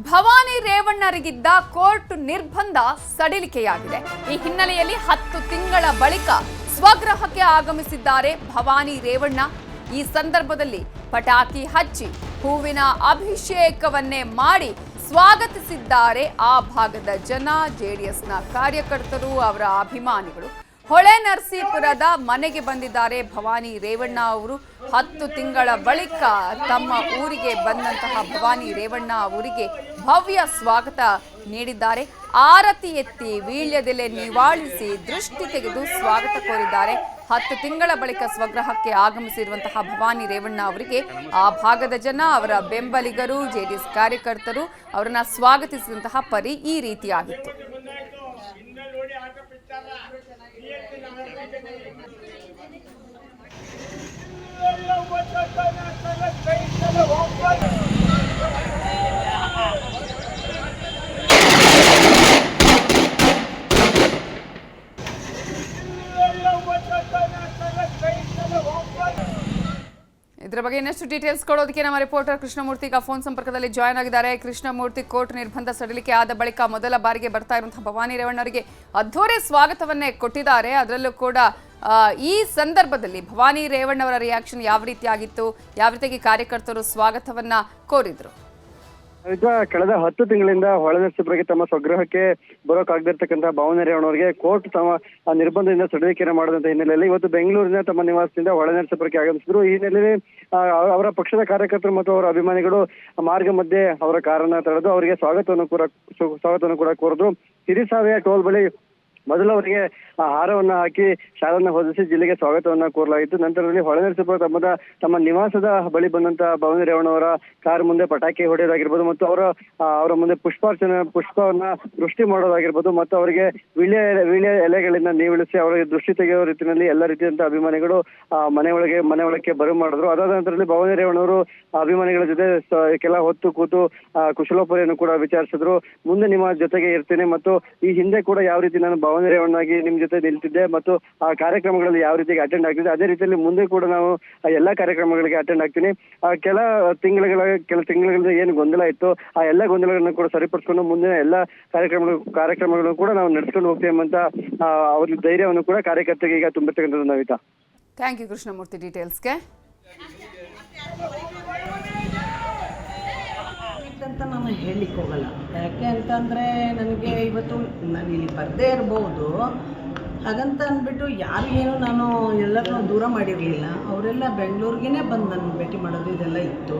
Bhavani ರೇವಣ್ಣರಿಗಿದ್ದ court ನಿರ್ಬಂಧ ಸಡಿಲಿಕೆಯಾಗಿದೆ. ಈ ಹಿನ್ನೆಲೆಯಲ್ಲಿ 10 ತಿಂಗಳ ಬಳಿಕ ಸ್ವಗೃಹಕ್ಕೆ ಆಗಮಿಸಿದ್ದಾರೆ ಭವಾನಿ ರೇವಣ್ಣ. ಈ ಸಂದರ್ಭದಲ್ಲಿ ಪಟಾಕಿ ಹಚ್ಚಿ ಹೂವಿನ ಅಭಿಷೇಕವನ್ನೇ ಮಾಡಿ ಸ್ವಾಗತಿಸಿದ್ದಾರೆ ಆ ಭಾಗದ ಜನ, ಜೆಡಿಎಸ್ನ ಕಾರ್ಯಕರ್ತರು, ಅವರ ಅಭಿಮಾನಿಗಳು. ಹೊಳೆ ನರಸೀಪುರದ ಮನೆಗೆ ಬಂದಿದ್ದಾರೆ ಭವಾನಿ ರೇವಣ್ಣ ಅವರು. 10 ತಿಂಗಳ ಬಳಿಕ ತಮ್ಮ ಊರಿಗೆ ಬಂದಂತಹ ಭವಾನಿ ರೇವಣ್ಣ ಅವರಿಗೆ ಭವ್ಯ ಸ್ವಾಗತ ನೀಡಿದ್ದಾರೆ. ಆರತಿ ಎತ್ತಿ ವೀಳ್ಯದೆಲೆ ನಿವಾಳಿಸಿ ದೃಷ್ಟಿ ತೆಗೆದು ಸ್ವಾಗತ ಕೋರಿದ್ದಾರೆ. 10 ತಿಂಗಳ ಬಳಿಕ ಸ್ವಗೃಹಕ್ಕೆ ಆಗಮಿಸಿರುವಂತಹ ಭವಾನಿ ರೇವಣ್ಣ ಅವರಿಗೆ ಆ ಭಾಗದ ಜನ, ಅವರ ಬೆಂಬಲಿಗರು, ಜೆಡಿಎಸ್ ಕಾರ್ಯಕರ್ತರು ಅವರನ್ನ ಸ್ವಾಗತಿಸಿದಂತಹ ಪರಿ ಈ ರೀತಿಯಾಗಿತ್ತು. ಇದರ ಬಗ್ಗೆ ಇನ್ನಷ್ಟು ಡೀಟೇಲ್ಸ್ ಕೊಡೋದಕ್ಕೆ ನಮ್ಮ ರಿಪೋರ್ಟರ್ ಕೃಷ್ಣಮೂರ್ತಿ ಈಗ ಫೋನ್ ಸಂಪರ್ಕದಲ್ಲಿ ಜಾಯ್ನ್ ಆಗಿದ್ದಾರೆ. ಕೃಷ್ಣಮೂರ್ತಿ, ಕೋರ್ಟ್ ನಿರ್ಬಂಧ ಸಡಿಲಿಕೆ ಆದ ಬಳಿಕ ಮೊದಲ ಬಾರಿಗೆ ಬರ್ತಾ ಇರುವಂತಹ ಭವಾನಿ ರೇವಣ್ಣರಿಗೆ ಅದ್ಧೂರಿ ಸ್ವಾಗತವನ್ನೇ ಕೊಟ್ಟಿದ್ದಾರೆ. ಅದರಲ್ಲೂ ಕೂಡ ಈ ಸಂದರ್ಭದಲ್ಲಿ ಭವಾನಿ ರೇವಣ್ಣವರ ರಿಯಾಕ್ಷನ್ ಯಾವ ರೀತಿಯಾಗಿತ್ತು, ಯಾವ ರೀತಿಯಾಗಿ ಕಾರ್ಯಕರ್ತರು ಸ್ವಾಗತವನ್ನ ಕೋರಿದ್ರು? ಕಳೆದ 10 ತಿಂಗಳಿಂದ ಹೊಳೆನರಸೀಪುರಕ್ಕೆ ತಮ್ಮ ಸ್ವಗೃಹಕ್ಕೆ ಬರೋಕಾಗದಿರ್ತಕ್ಕಂಥ ಭವಾನಿ ರೇವಣ್ಣವರಿಗೆ ಕೋರ್ಟ್ ತಮ್ಮ ನಿರ್ಬಂಧದಿಂದ ಸಡಿಲಿಕೆಯನ್ನು ಮಾಡದಂತ ಹಿನ್ನೆಲೆಯಲ್ಲಿ ಇವತ್ತು ಬೆಂಗಳೂರಿನ ತಮ್ಮ ನಿವಾಸದಿಂದ ಹೊಳೆನರಸೀಪುರಕ್ಕೆ ಆಗಮಿಸಿದ್ರು. ಈ ಹಿನ್ನೆಲೆಯಲ್ಲಿ ಅವರ ಪಕ್ಷದ ಕಾರ್ಯಕರ್ತರು ಮತ್ತು ಅವರ ಅಭಿಮಾನಿಗಳು ಮಾರ್ಗ ಮಧ್ಯೆ ಅವರ ಕಾರನ್ನ ತಡೆದು ಅವರಿಗೆ ಸ್ವಾಗತವನ್ನು ಕೂಡ ಕೋರಿದ್ರು. ಹಿರಿಸಾವೆಯ ಟೋಲ್ ಬಳಿ ಮೊದಲು ಅವರಿಗೆ ಹಾರವನ್ನ ಹಾಕಿ ಶಾಲನ್ನ ಹೊದಿಸಿ ಜಿಲ್ಲೆಗೆ ಸ್ವಾಗತವನ್ನ ಕೋರಲಾಗಿತ್ತು. ನಂತರದಲ್ಲಿ ಹೊಳೆನರಸೀಪುರ ತಮ್ಮ ನಿವಾಸದ ಬಳಿ ಬಂದಂತ ಭವಾನಿ ರೇವಣ್ಣವರ ಕಾರ್ ಮುಂದೆ ಪಟಾಕಿ ಹೊಡೆಯೋದಾಗಿರ್ಬೋದು ಮತ್ತು ಅವರ ಮುಂದೆ ಪುಷ್ಪವನ್ನ ದೃಷ್ಟಿ ಮಾಡೋದಾಗಿರ್ಬೋದು ಮತ್ತು ಅವರಿಗೆ ವೀಳ್ಯ ಎಲೆಗಳಿಂದ ನೀವಿಳಿಸಿ ಅವರಿಗೆ ದೃಷ್ಟಿ ತೆಗೆಯುವ ರೀತಿಯಲ್ಲಿ ಎಲ್ಲ ರೀತಿಯಂತ ಅಭಿಮಾನಿಗಳು ಮನೆ ಒಳಕ್ಕೆ ಬರುವ ಮಾಡಿದ್ರು. ಅದಾದ ನಂತರದಲ್ಲಿ ಭವಾನಿ ರೇವಣ್ಣವರು ಅಭಿಮಾನಿಗಳ ಜೊತೆ ಕೆಲ ಹೊತ್ತು ಕೂತು ಕುಶಲೋಪರಿಯನ್ನು ಕೂಡ ವಿಚಾರಿಸಿದ್ರು. ಮುಂದೆ ನಿಮ್ಮ ಜೊತೆಗೆ ಇರ್ತೇನೆ ಮತ್ತು ಈ ಹಿಂದೆ ಕೂಡ ಯಾವ ರೀತಿ ನಾನು ಭವಾನಿ ರೇವಣ್ಣಾಗಿ ನಿಮ್ ಜೊತೆ ನಿಲ್ತಿದ್ದೆ ಮತ್ತು ಆ ಕಾರ್ಯಕ್ರಮಗಳಲ್ಲಿ ಯಾವ ರೀತಿಯಾಗಿ ಅಟೆಂಡ್ ಆಗ್ತಿದ್ದೆ ಅದೇ ರೀತಿಯಲ್ಲಿ ಮುಂದೆ ಕೂಡ ನಾವು ಎಲ್ಲಾ ಕಾರ್ಯಕ್ರಮಗಳಿಗೆ ಅಟೆಂಡ್ ಆಗ್ತೀನಿ. ಕೆಲ ತಿಂಗಳ ಏನು ಗೊಂದಲ ಇತ್ತು ಆ ಎಲ್ಲ ಗೊಂದಲಗಳನ್ನು ಕೂಡ ಸರಿಪಡಿಸ್ಕೊಂಡು ಮುಂದಿನ ಎಲ್ಲಾ ಕಾರ್ಯಕ್ರಮಗಳನ್ನು ಕೂಡ ನಾವು ನಡೆಸ್ಕೊಂಡು ಹೋಗ್ತೇವೆ ಅಂತ ಅವ್ರ ಧೈರ್ಯವನ್ನು ಕೂಡ ಕಾರ್ಯಕರ್ತರಿಗೆ ಈಗ ತುಂಬಿರ್ತಕ್ಕಂಥದ್ದು. ನವಿತಾ, ಥ್ಯಾಂಕ್ ಯು ಕೃಷ್ಣಮೂರ್ತಿ ಡೀಟೇಲ್ಸ್ಗೆ. ಅಂತ ನಾನು ಹೇಳಲಿಕ್ಕೆ ಹೋಗಲ್ಲ. ಯಾಕೆ ಅಂತಂದರೆ ನನಗೆ ಇವತ್ತು ನಾನು ಇಲ್ಲಿ ಬರದೇ ಇರ್ಬೋದು, ಹಾಗಂತ ಅಂದ್ಬಿಟ್ಟು ಯಾರಿಗೇನು ನಾನು ಎಲ್ಲರನ್ನೂ ದೂರ ಮಾಡಿರಲಿಲ್ಲ. ಅವರೆಲ್ಲ ಬೆಂಗಳೂರಿಗೇ ಬಂದು ನನ್ನ ಭೇಟಿ ಮಾಡೋದು ಇದೆಲ್ಲ ಇತ್ತು.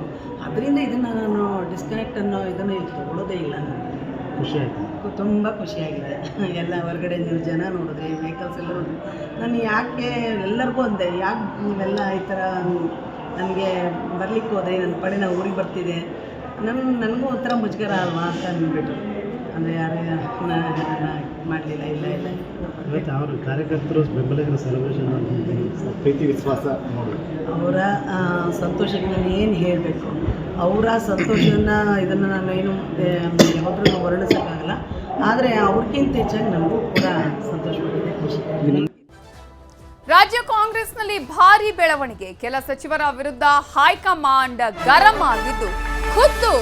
ಅದರಿಂದ ಇದನ್ನು ನಾನು ಡಿಸ್ಕನೆಕ್ಟ್ ಅನ್ನೋ ಇದನ್ನು ಇಲ್ಲಿ ತೊಗೊಳ್ಳೋದೇ ಇಲ್ಲ. ನನಗೆ ತುಂಬ ಖುಷಿಯಾಗಿದೆ. ಎಲ್ಲ ಹೊರಗಡೆ ನೀವು ಜನ ನೋಡಿದ್ರಿ, ವೆಹಿಕಲ್ಸ್ ಎಲ್ಲ ನೋಡಿದ್ರಿ. ನಾನು ಯಾಕೆ ಎಲ್ಲರಿಗೂ ಅಂದೆ, ಯಾಕೆ ನೀವೆಲ್ಲ ಈ ಥರ ನನಗೆ ಬರಲಿಕ್ಕೆ ಹೋದೆ, ನನ್ನ ಪಡೆ ನಾವು ಊರಿಗೆ ಬರ್ತಿದೆ, ನನಗೂ ಒಂಥರ ಮುಜುಗರ ಅಲ್ವಾ ಅಂತ ಅಂದ್ಬಿಟ್ಟು ಅಂದರೆ ಯಾರು ಮಾಡಲಿಲ್ಲ. ಇಲ್ಲ ಅವರು ಕಾರ್ಯಕರ್ತರು ಬೆಂಬಲಿಗರ ಸೆಲೆಬ್ರೇಷನ್ ಪ್ರೀತಿ ವಿಶ್ವಾಸ ಅವರ ಸಂತೋಷಕ್ಕೆ ನಾನು ಏನು ಹೇಳಬೇಕು, ಅವರ ಸಂತೋಷನ ಇದನ್ನು ನಾನು ಏನು ಯಾವಾಗಲೂ ವರ್ಣಿಸೋಕ್ಕಾಗಲ್ಲ. ಆದರೆ ಅವ್ರಿಗಿಂತ ಹೆಚ್ಚಾಗಿ ನನಗೂ ಕೂಡ ಸಂತೋಷವಾಗಿದೆ, ಖುಷಿ. ರಾಜ್ಯ ಕಾಂಗ್ರೆಸ್ನಲ್ಲಿ ಭಾರಿ ಬೆಳವಣಿಗೆ. ಕೆಲ ಸಚಿವರ ವಿರುದ್ಧ ಹೈಕಮಾಂಡ್ ಗರಂ ಆಗಿದ್ದು, ಖುದ್ದು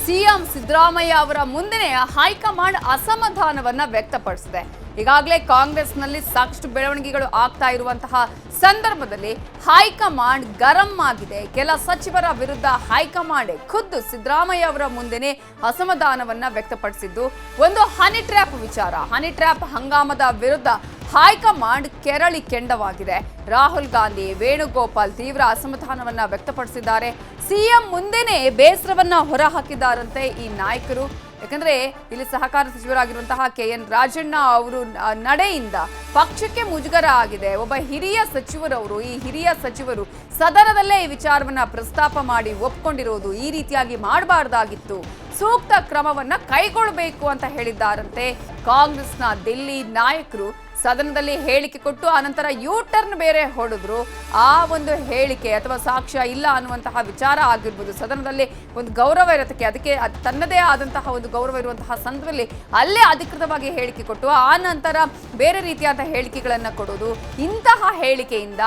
ಸಿಎಂ ಸಿದ್ದರಾಮಯ್ಯ ಅವರ ಮುಂದೆನೇ ಹೈಕಮಾಂಡ್ ಅಸಮಾಧಾನವನ್ನ ವ್ಯಕ್ತಪಡಿಸಿದೆ. ಈಗಾಗಲೇ ಕಾಂಗ್ರೆಸ್ನಲ್ಲಿ ಸಾಕಷ್ಟು ಬೆಳವಣಿಗೆಗಳು ಆಗ್ತಾ ಇರುವಂತಹ ಸಂದರ್ಭದಲ್ಲಿ ಹೈಕಮಾಂಡ್ ಗರಂ ಆಗಿದೆ. ಕೆಲ ಸಚಿವರ ವಿರುದ್ಧ ಹೈಕಮಾಂಡ್ ಖುದ್ದು ಸಿದ್ದರಾಮಯ್ಯ ಅವರ ಮುಂದೆನೇ ಅಸಮಾಧಾನವನ್ನ ವ್ಯಕ್ತಪಡಿಸಿದ್ದು ಒಂದು ಹನಿ ಟ್ರ್ಯಾಪ್ ವಿಚಾರ. ಹನಿ ಟ್ರ್ಯಾಪ್ ಹಂಗಾಮದ ವಿರುದ್ಧ ಹೈಕಮಾಂಡ್ ಕೆರಳಿ ಕೆಂಡವಾಗಿದೆ. ರಾಹುಲ್ ಗಾಂಧಿ, ವೇಣುಗೋಪಾಲ್ ತೀವ್ರ ಅಸಮಾಧಾನವನ್ನ ವ್ಯಕ್ತಪಡಿಸಿದ್ದಾರೆ. ಸಿಎಂ ಮುಂದೆನೇ ಬೇಸರವನ್ನ ಹೊರಹಾಕಿದ್ದಾರಂತೆ ಈ ನಾಯಕರು. ಯಾಕಂದ್ರೆ ಇಲ್ಲಿ ಸಹಕಾರ ಸಚಿವರಾಗಿರುವಂತಹ KN ರಾಜಣ್ಣ ಅವರು ನಡೆಯಿಂದ ಪಕ್ಷಕ್ಕೆ ಮುಜುಗರ ಆಗಿದೆ. ಒಬ್ಬ ಹಿರಿಯ ಸಚಿವರವರು, ಈ ಹಿರಿಯ ಸಚಿವರು ಸದನದಲ್ಲೇ ಈ ವಿಚಾರವನ್ನ ಪ್ರಸ್ತಾಪ ಮಾಡಿ ಒಪ್ಕೊಂಡಿರೋದು ಈ ರೀತಿಯಾಗಿ ಮಾಡಬಾರ್ದಾಗಿತ್ತು, ಸೂಕ್ತ ಕ್ರಮವನ್ನ ಕೈಗೊಳ್ಳಬೇಕು ಅಂತ ಹೇಳಿದ್ದಾರಂತೆ. ಕಾಂಗ್ರೆಸ್ನ ದಿಲ್ಲಿ ನಾಯಕರು ಸದನದಲ್ಲಿ ಹೇಳಿಕೆ ಕೊಟ್ಟು ಆನಂತರ ಟರ್ನ್ ಬೇರೆ ಹೊಡೆದ್ರು. ಆ ಒಂದು ಹೇಳಿಕೆ ಅಥವಾ ಸಾಕ್ಷ್ಯ ಇಲ್ಲ ಅನ್ನುವಂತಹ ವಿಚಾರ ಆಗಿರ್ಬೋದು. ಸದನದಲ್ಲಿ ಒಂದು ಗೌರವ ಇರತಕ್ಕೆ, ಅದಕ್ಕೆ ತನ್ನದೇ ಆದಂತಹ ಒಂದು ಗೌರವ ಇರುವಂತಹ ಸಂದರ್ಭದಲ್ಲಿ ಅಲ್ಲೇ ಅಧಿಕೃತವಾಗಿ ಹೇಳಿಕೆ ಕೊಟ್ಟು ಆ ನಂತರ ಬೇರೆ ರೀತಿಯಾದ ಹೇಳಿಕೆಗಳನ್ನು ಕೊಡೋದು, ಇಂತಹ ಹೇಳಿಕೆಯಿಂದ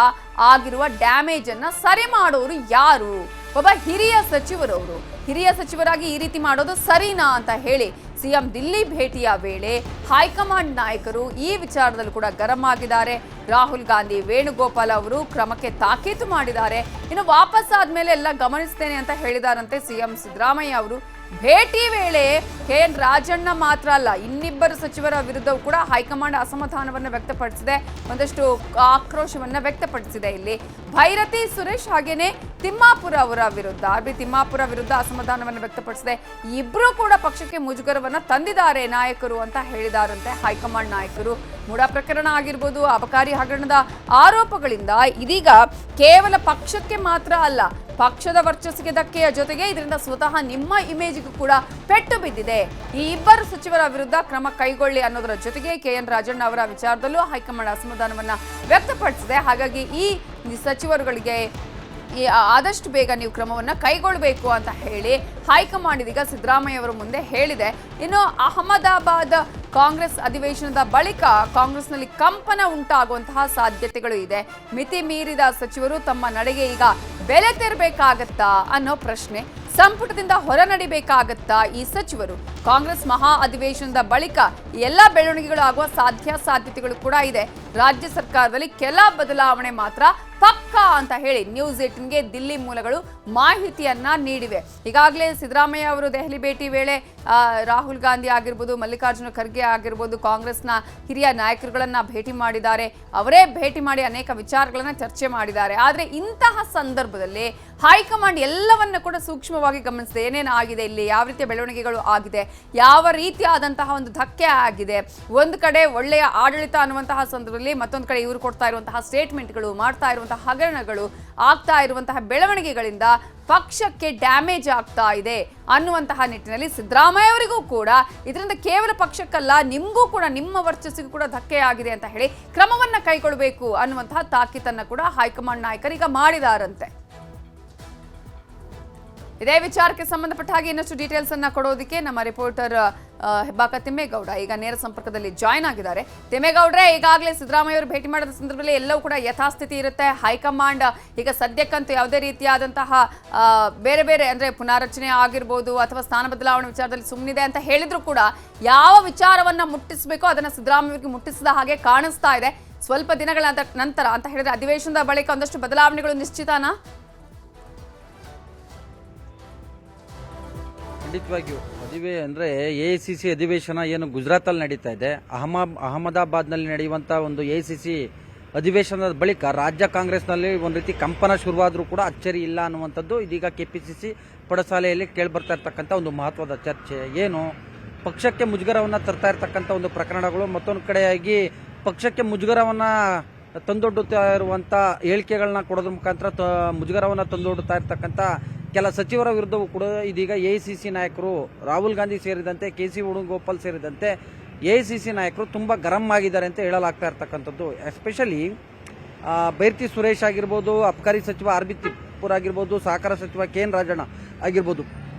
ಆಗಿರುವ ಡ್ಯಾಮೇಜ್ ಅನ್ನ ಸರಿ ಮಾಡೋರು ಯಾರು? ಒಬ್ಬ ಹಿರಿಯ ಸಚಿವರವರು ಹಿರಿಯ ಸಚಿವರಾಗಿ ಈ ರೀತಿ ಮಾಡೋದು ಸರಿನಾ ಅಂತ ಹೇಳಿ ಸಿಎಂ ದಿಲ್ಲಿ ಭೇಟಿಯ ವೇಳೆ ಹೈಕಮಾಂಡ್ ನಾಯಕರು ಈ ವಿಚಾರದಲ್ಲಿ ಕೂಡ ಗರಂ ಆಗಿದ್ದಾರೆ. ರಾಹುಲ್ ಗಾಂಧಿ, ವೇಣುಗೋಪಾಲ್ ಅವರು ಕ್ರಮಕ್ಕೆ ತಾಕೀತು ಮಾಡಿದ್ದಾರೆ. ಇನ್ನು ವಾಪಸ್ ಆದ್ಮೇಲೆ ಎಲ್ಲ ಗಮನಿಸ್ತೇನೆ ಅಂತ ಹೇಳಿದಾರಂತೆ ಸಿಎಂ ಸಿದ್ದರಾಮಯ್ಯ ಅವರು. ಭೇಟಿ ವೇಳೆ KN ರಾಜಣ್ಣ ಮಾತ್ರ ಅಲ್ಲ, ಇನ್ನಿಬ್ಬರು ಸಚಿವರ ವಿರುದ್ಧವೂ ಕೂಡ ಹೈಕಮಾಂಡ್ ಅಸಮಾಧಾನವನ್ನು ವ್ಯಕ್ತಪಡಿಸಿದೆ, ಒಂದಷ್ಟು ಆಕ್ರೋಶವನ್ನ ವ್ಯಕ್ತಪಡಿಸಿದೆ. ಇಲ್ಲಿ ಭೈರತಿ ಸುರೇಶ್ ಹಾಗೇನೆ ತಿಮ್ಮಾಪುರ ಅವರ ವಿರುದ್ಧ ತಿಮ್ಮಾಪುರ ವಿರುದ್ಧ ಅಸಮಾಧಾನವನ್ನು ವ್ಯಕ್ತಪಡಿಸಿದೆ. ಇಬ್ರು ಕೂಡ ಪಕ್ಷಕ್ಕೆ ಮುಜುಗರವನ್ನ ತಂದಿದ್ದಾರೆ ನಾಯಕರು ಅಂತ ಹೇಳಿದಾರಂತೆ ಹೈಕಮಾಂಡ್ ನಾಯಕರು. ಮೂಡ ಪ್ರಕರಣ ಆಗಿರ್ಬೋದು, ಅಬಕಾರಿ ಹಗರಣದ ಆರೋಪಗಳಿಂದ ಇದೀಗ ಕೇವಲ ಪಕ್ಷಕ್ಕೆ ಮಾತ್ರ ಅಲ್ಲ, ಪಕ್ಷದ ವರ್ಚಸ್ಸಿಗೆ ಧಕ್ಕೆಯ ಜೊತೆಗೆ ಇದರಿಂದ ಸ್ವತಃ ನಿಮ್ಮ ಇಮೇಜ್ಗೂ ಕೂಡ ಪೆಟ್ಟು ಬಿದ್ದಿದೆ. ಈ ಇಬ್ಬರು ಸಚಿವರ ವಿರುದ್ಧ ಕ್ರಮ ಕೈಗೊಳ್ಳಿ ಅನ್ನೋದರ ಜೊತೆಗೆ KN ರಾಜಣ್ಣ ಅವರ ವಿಚಾರದಲ್ಲೂ ಹೈಕಮಾಂಡ್ ಅಸಮಾಧಾನವನ್ನ ವ್ಯಕ್ತಪಡಿಸಿದೆ. ಹಾಗಾಗಿ ಈ ಸಚಿವರುಗಳಿಗೆ ಆದಷ್ಟು ಬೇಗ ನೀವು ಕ್ರಮವನ್ನು ಕೈಗೊಳ್ಳಬೇಕು ಅಂತ ಹೇಳಿ ಹೈಕಮಾಂಡ್ ಇದೀಗ ಸಿದ್ದರಾಮಯ್ಯ ಅವರ ಮುಂದೆ ಹೇಳಿದೆ. ಇನ್ನು ಅಹಮದಾಬಾದ್ ಕಾಂಗ್ರೆಸ್ ಅಧಿವೇಶನದ ಬಳಿಕ ಕಾಂಗ್ರೆಸ್ನಲ್ಲಿ ಕಂಪನ ಉಂಟಾಗುವಂತಹ ಸಾಧ್ಯತೆಗಳು ಇದೆ. ಮಿತಿ ಮೀರಿದ ಸಚಿವರು ತಮ್ಮ ನಡೆಗೆ ಈಗ ಬೆಲೆ ತೆರಬೇಕಾಗತ್ತಾ ಅನ್ನೋ ಪ್ರಶ್ನೆ. ಸಂಪುಟದಿಂದ ಹೊರ ನಡಿಬೇಕಾಗತ್ತಾ ಈ ಸಚಿವರು? ಕಾಂಗ್ರೆಸ್ ಮಹಾ ಅಧಿವೇಶನದ ಬಳಿಕ ಎಲ್ಲ ಬೆಳವಣಿಗೆಗಳು ಆಗುವ ಸಾಧ್ಯತೆಗಳು ಕೂಡ ಇದೆ. ರಾಜ್ಯ ಸರ್ಕಾರದಲ್ಲಿ ಕೆಲ ಬದಲಾವಣೆ ಮಾತ್ರ ಪಕ್ಕಾ ಅಂತ ಹೇಳಿ ನ್ಯೂಸ್ 18ಗೆ ದಿಲ್ಲಿ ಮೂಲಗಳು ಮಾಹಿತಿಯನ್ನ ನೀಡಿವೆ. ಈಗಾಗಲೇ ಸಿದ್ದರಾಮಯ್ಯ ಅವರು ದೆಹಲಿ ಭೇಟಿ ವೇಳೆ ರಾಹುಲ್ ಗಾಂಧಿ ಆಗಿರ್ಬೋದು, ಮಲ್ಲಿಕಾರ್ಜುನ ಖರ್ಗೆ ಆಗಿರ್ಬೋದು, ಕಾಂಗ್ರೆಸ್ನ ಹಿರಿಯ ನಾಯಕರುಗಳನ್ನ ಭೇಟಿ ಮಾಡಿದ್ದಾರೆ. ಅವರೇ ಭೇಟಿ ಮಾಡಿ ಅನೇಕ ವಿಚಾರಗಳನ್ನ ಚರ್ಚೆ ಮಾಡಿದ್ದಾರೆ. ಆದರೆ ಇಂತಹ ಸಂದರ್ಭದಲ್ಲಿ ಹೈಕಮಾಂಡ್ ಎಲ್ಲವನ್ನ ಕೂಡ ಸೂಕ್ಷ್ಮವಾಗಿ ಗಮನಿಸಿದೆ. ಏನೇನು ಆಗಿದೆ, ಇಲ್ಲಿ ಯಾವ ರೀತಿಯ ಬೆಳವಣಿಗೆಗಳು ಆಗಿದೆ, ಯಾವ ರೀತಿಯಾದಂತಹ ಒಂದು ಧಕ್ಕೆ ಆಗಿದೆ. ಒಂದು ಕಡೆ ಒಳ್ಳೆಯ ಆಡಳಿತ ಅನ್ನುವಂತಹ ಸಂದರ್ಭದಲ್ಲಿ, ಮತ್ತೊಂದು ಕಡೆ ಇವರು ಕೊಡ್ತಾ ಇರುವಂತಹ ಸ್ಟೇಟ್ಮೆಂಟ್ಗಳು, ಮಾಡ್ತಾ ಇರುವಂತಹ ಹಗರಣಗಳು, ಆಗ್ತಾ ಇರುವಂತಹ ಬೆಳವಣಿಗೆಗಳಿಂದ ಪಕ್ಷಕ್ಕೆ ಡ್ಯಾಮೇಜ್ ಆಗ್ತಾ ಇದೆ ಅನ್ನುವಂತಹ ನಿಟ್ಟಿನಲ್ಲಿ ಸಿದ್ದರಾಮಯ್ಯ ಅವರಿಗೂ ಕೂಡ ಇದರಿಂದ ಕೇವಲ ಪಕ್ಷಕ್ಕಲ್ಲ, ನಿಮಗೂ ಕೂಡ, ನಿಮ್ಮ ವರ್ಚಸ್ಸಿಗೂ ಕೂಡ ಧಕ್ಕೆ ಆಗಿದೆ ಅಂತ ಹೇಳಿ ಕ್ರಮವನ್ನ ಕೈಗೊಳ್ಳಬೇಕು ಅನ್ನುವಂತಹ ತಾಕೀತನ್ನ ಕೂಡ ಹೈಕಮಾಂಡ್ ನಾಯಕರೀಗ ಮಾಡಿದಾರಂತೆ. ಇದೇ ವಿಚಾರಕ್ಕೆ ಸಂಬಂಧಪಟ್ಟ ಹಾಗೆ ಇನ್ನಷ್ಟು ಡೀಟೇಲ್ಸ್ ಅನ್ನ ಕೊಡೋದಕ್ಕೆ ನಮ್ಮ ರಿಪೋರ್ಟರ್ ಹೆಬ್ಬಾಕ ತಿಮ್ಮೇಗೌಡ ಈಗ ನೇರ ಸಂಪರ್ಕದಲ್ಲಿ ಜಾಯ್ನ್ ಆಗಿದ್ದಾರೆ. ತಿಮ್ಮೇಗೌಡ್ರೆ, ಈಗಾಗಲೇ ಸಿದ್ದರಾಮಯ್ಯ ಅವರು ಭೇಟಿ ಮಾಡಿದ ಸಂದರ್ಭದಲ್ಲಿ ಎಲ್ಲವೂ ಕೂಡ ಯಥಾಸ್ಥಿತಿ ಇರುತ್ತೆ. ಹೈಕಮಾಂಡ್ ಈಗ ಸದ್ಯಕ್ಕಂತೂ ಯಾವುದೇ ರೀತಿಯಾದಂತಹ ಬೇರೆ ಬೇರೆ ಅಂದ್ರೆ ಪುನಾರಚನೆ ಆಗಿರ್ಬೋದು ಅಥವಾ ಸ್ಥಾನ ಬದಲಾವಣೆ ವಿಚಾರದಲ್ಲಿ ಸುಮ್ಮನಿದೆ ಅಂತ ಹೇಳಿದ್ರು ಕೂಡ ಯಾವ ವಿಚಾರವನ್ನ ಮುಟ್ಟಿಸಬೇಕೋ ಅದನ್ನ ಸಿದ್ದರಾಮಯ್ಯಗೆ ಮುಟ್ಟಿಸಿದ ಹಾಗೆ ಕಾಣಿಸ್ತಾ ಇದೆ. ಸ್ವಲ್ಪ ದಿನಗಳ ನಂತರ ಅಂತ ಹೇಳಿದ್ರೆ ಅಧಿವೇಶನದ ಬಳಿಕ ಒಂದಷ್ಟು ಬದಲಾವಣೆಗಳು ನಿಶ್ಚಿತನಾ? ಖಂಡಿತವಾಗಿಯೂ ಅಂದರೆ AICC ಅಧಿವೇಶನ ಏನು ಗುಜರಾತಲ್ಲಿ ನಡೀತಾ ಇದೆ, ಅಹಮದಾಬಾದ್ನಲ್ಲಿ ನಡೆಯುವಂಥ ಒಂದು AICC ಅಧಿವೇಶನದ ಬಳಿಕ ರಾಜ್ಯ ಕಾಂಗ್ರೆಸ್ನಲ್ಲಿ ಒಂದು ರೀತಿ ಕಂಪನ ಶುರುವಾದರೂ ಕೂಡ ಅಚ್ಚರಿ ಇಲ್ಲ ಅನ್ನುವಂಥದ್ದು ಇದೀಗ KPCC ಪಡಸಾಲೆಯಲ್ಲಿ ಕೇಳಿಬರ್ತಾ ಇರ್ತಕ್ಕಂಥ ಒಂದು ಮಹತ್ವದ ಚರ್ಚೆ. ಏನು ಪಕ್ಷಕ್ಕೆ ಮುಜುಗರವನ್ನು ತರ್ತಾ ಇರ್ತಕ್ಕಂಥ ಒಂದು ಪ್ರಕರಣಗಳು, ಮತ್ತೊಂದು ಕಡೆಯಾಗಿ ಪಕ್ಷಕ್ಕೆ ಮುಜುಗರವನ್ನು ತಂದೊಡ್ಡುತ್ತಾ ಇರುವಂಥ ಹೇಳಿಕೆಗಳನ್ನ ಕೊಡೋದ್ರ ಮುಖಾಂತರ ಮುಜುಗರವನ್ನು ತಂದೊಡ್ಡುತ್ತಾ ಇರ್ತಕ್ಕಂಥ ಕೆಲ ಸಚಿವರ ವಿರುದ್ಧವೂ ಕೂಡ ಇದೀಗ AICC ನಾಯಕರು, ರಾಹುಲ್ ಗಾಂಧಿ ಸೇರಿದಂತೆ KC ವೇಣುಗೋಪಾಲ್ ಸೇರಿದಂತೆ AICC ನಾಯಕರು ತುಂಬ ಗರಂ ಆಗಿದ್ದಾರೆ ಅಂತ ಹೇಳಲಾಗ್ತಾ ಇರ್ತಕ್ಕಂಥದ್ದು. ಎಸ್ಪೆಷಲಿ ಭೈರತಿ ಸುರೇಶ್ ಆಗಿರ್ಬೋದು, ಅಬಕಾರಿ ಸಚಿವ RB ತಿಮ್ಮಾಪುರ ಆಗಿರ್ಬೋದು, ಸಹಕಾರ ಸಚಿವ KN ರಾಜಣ್ಣ ಆಗಿರ್ಬೋದು,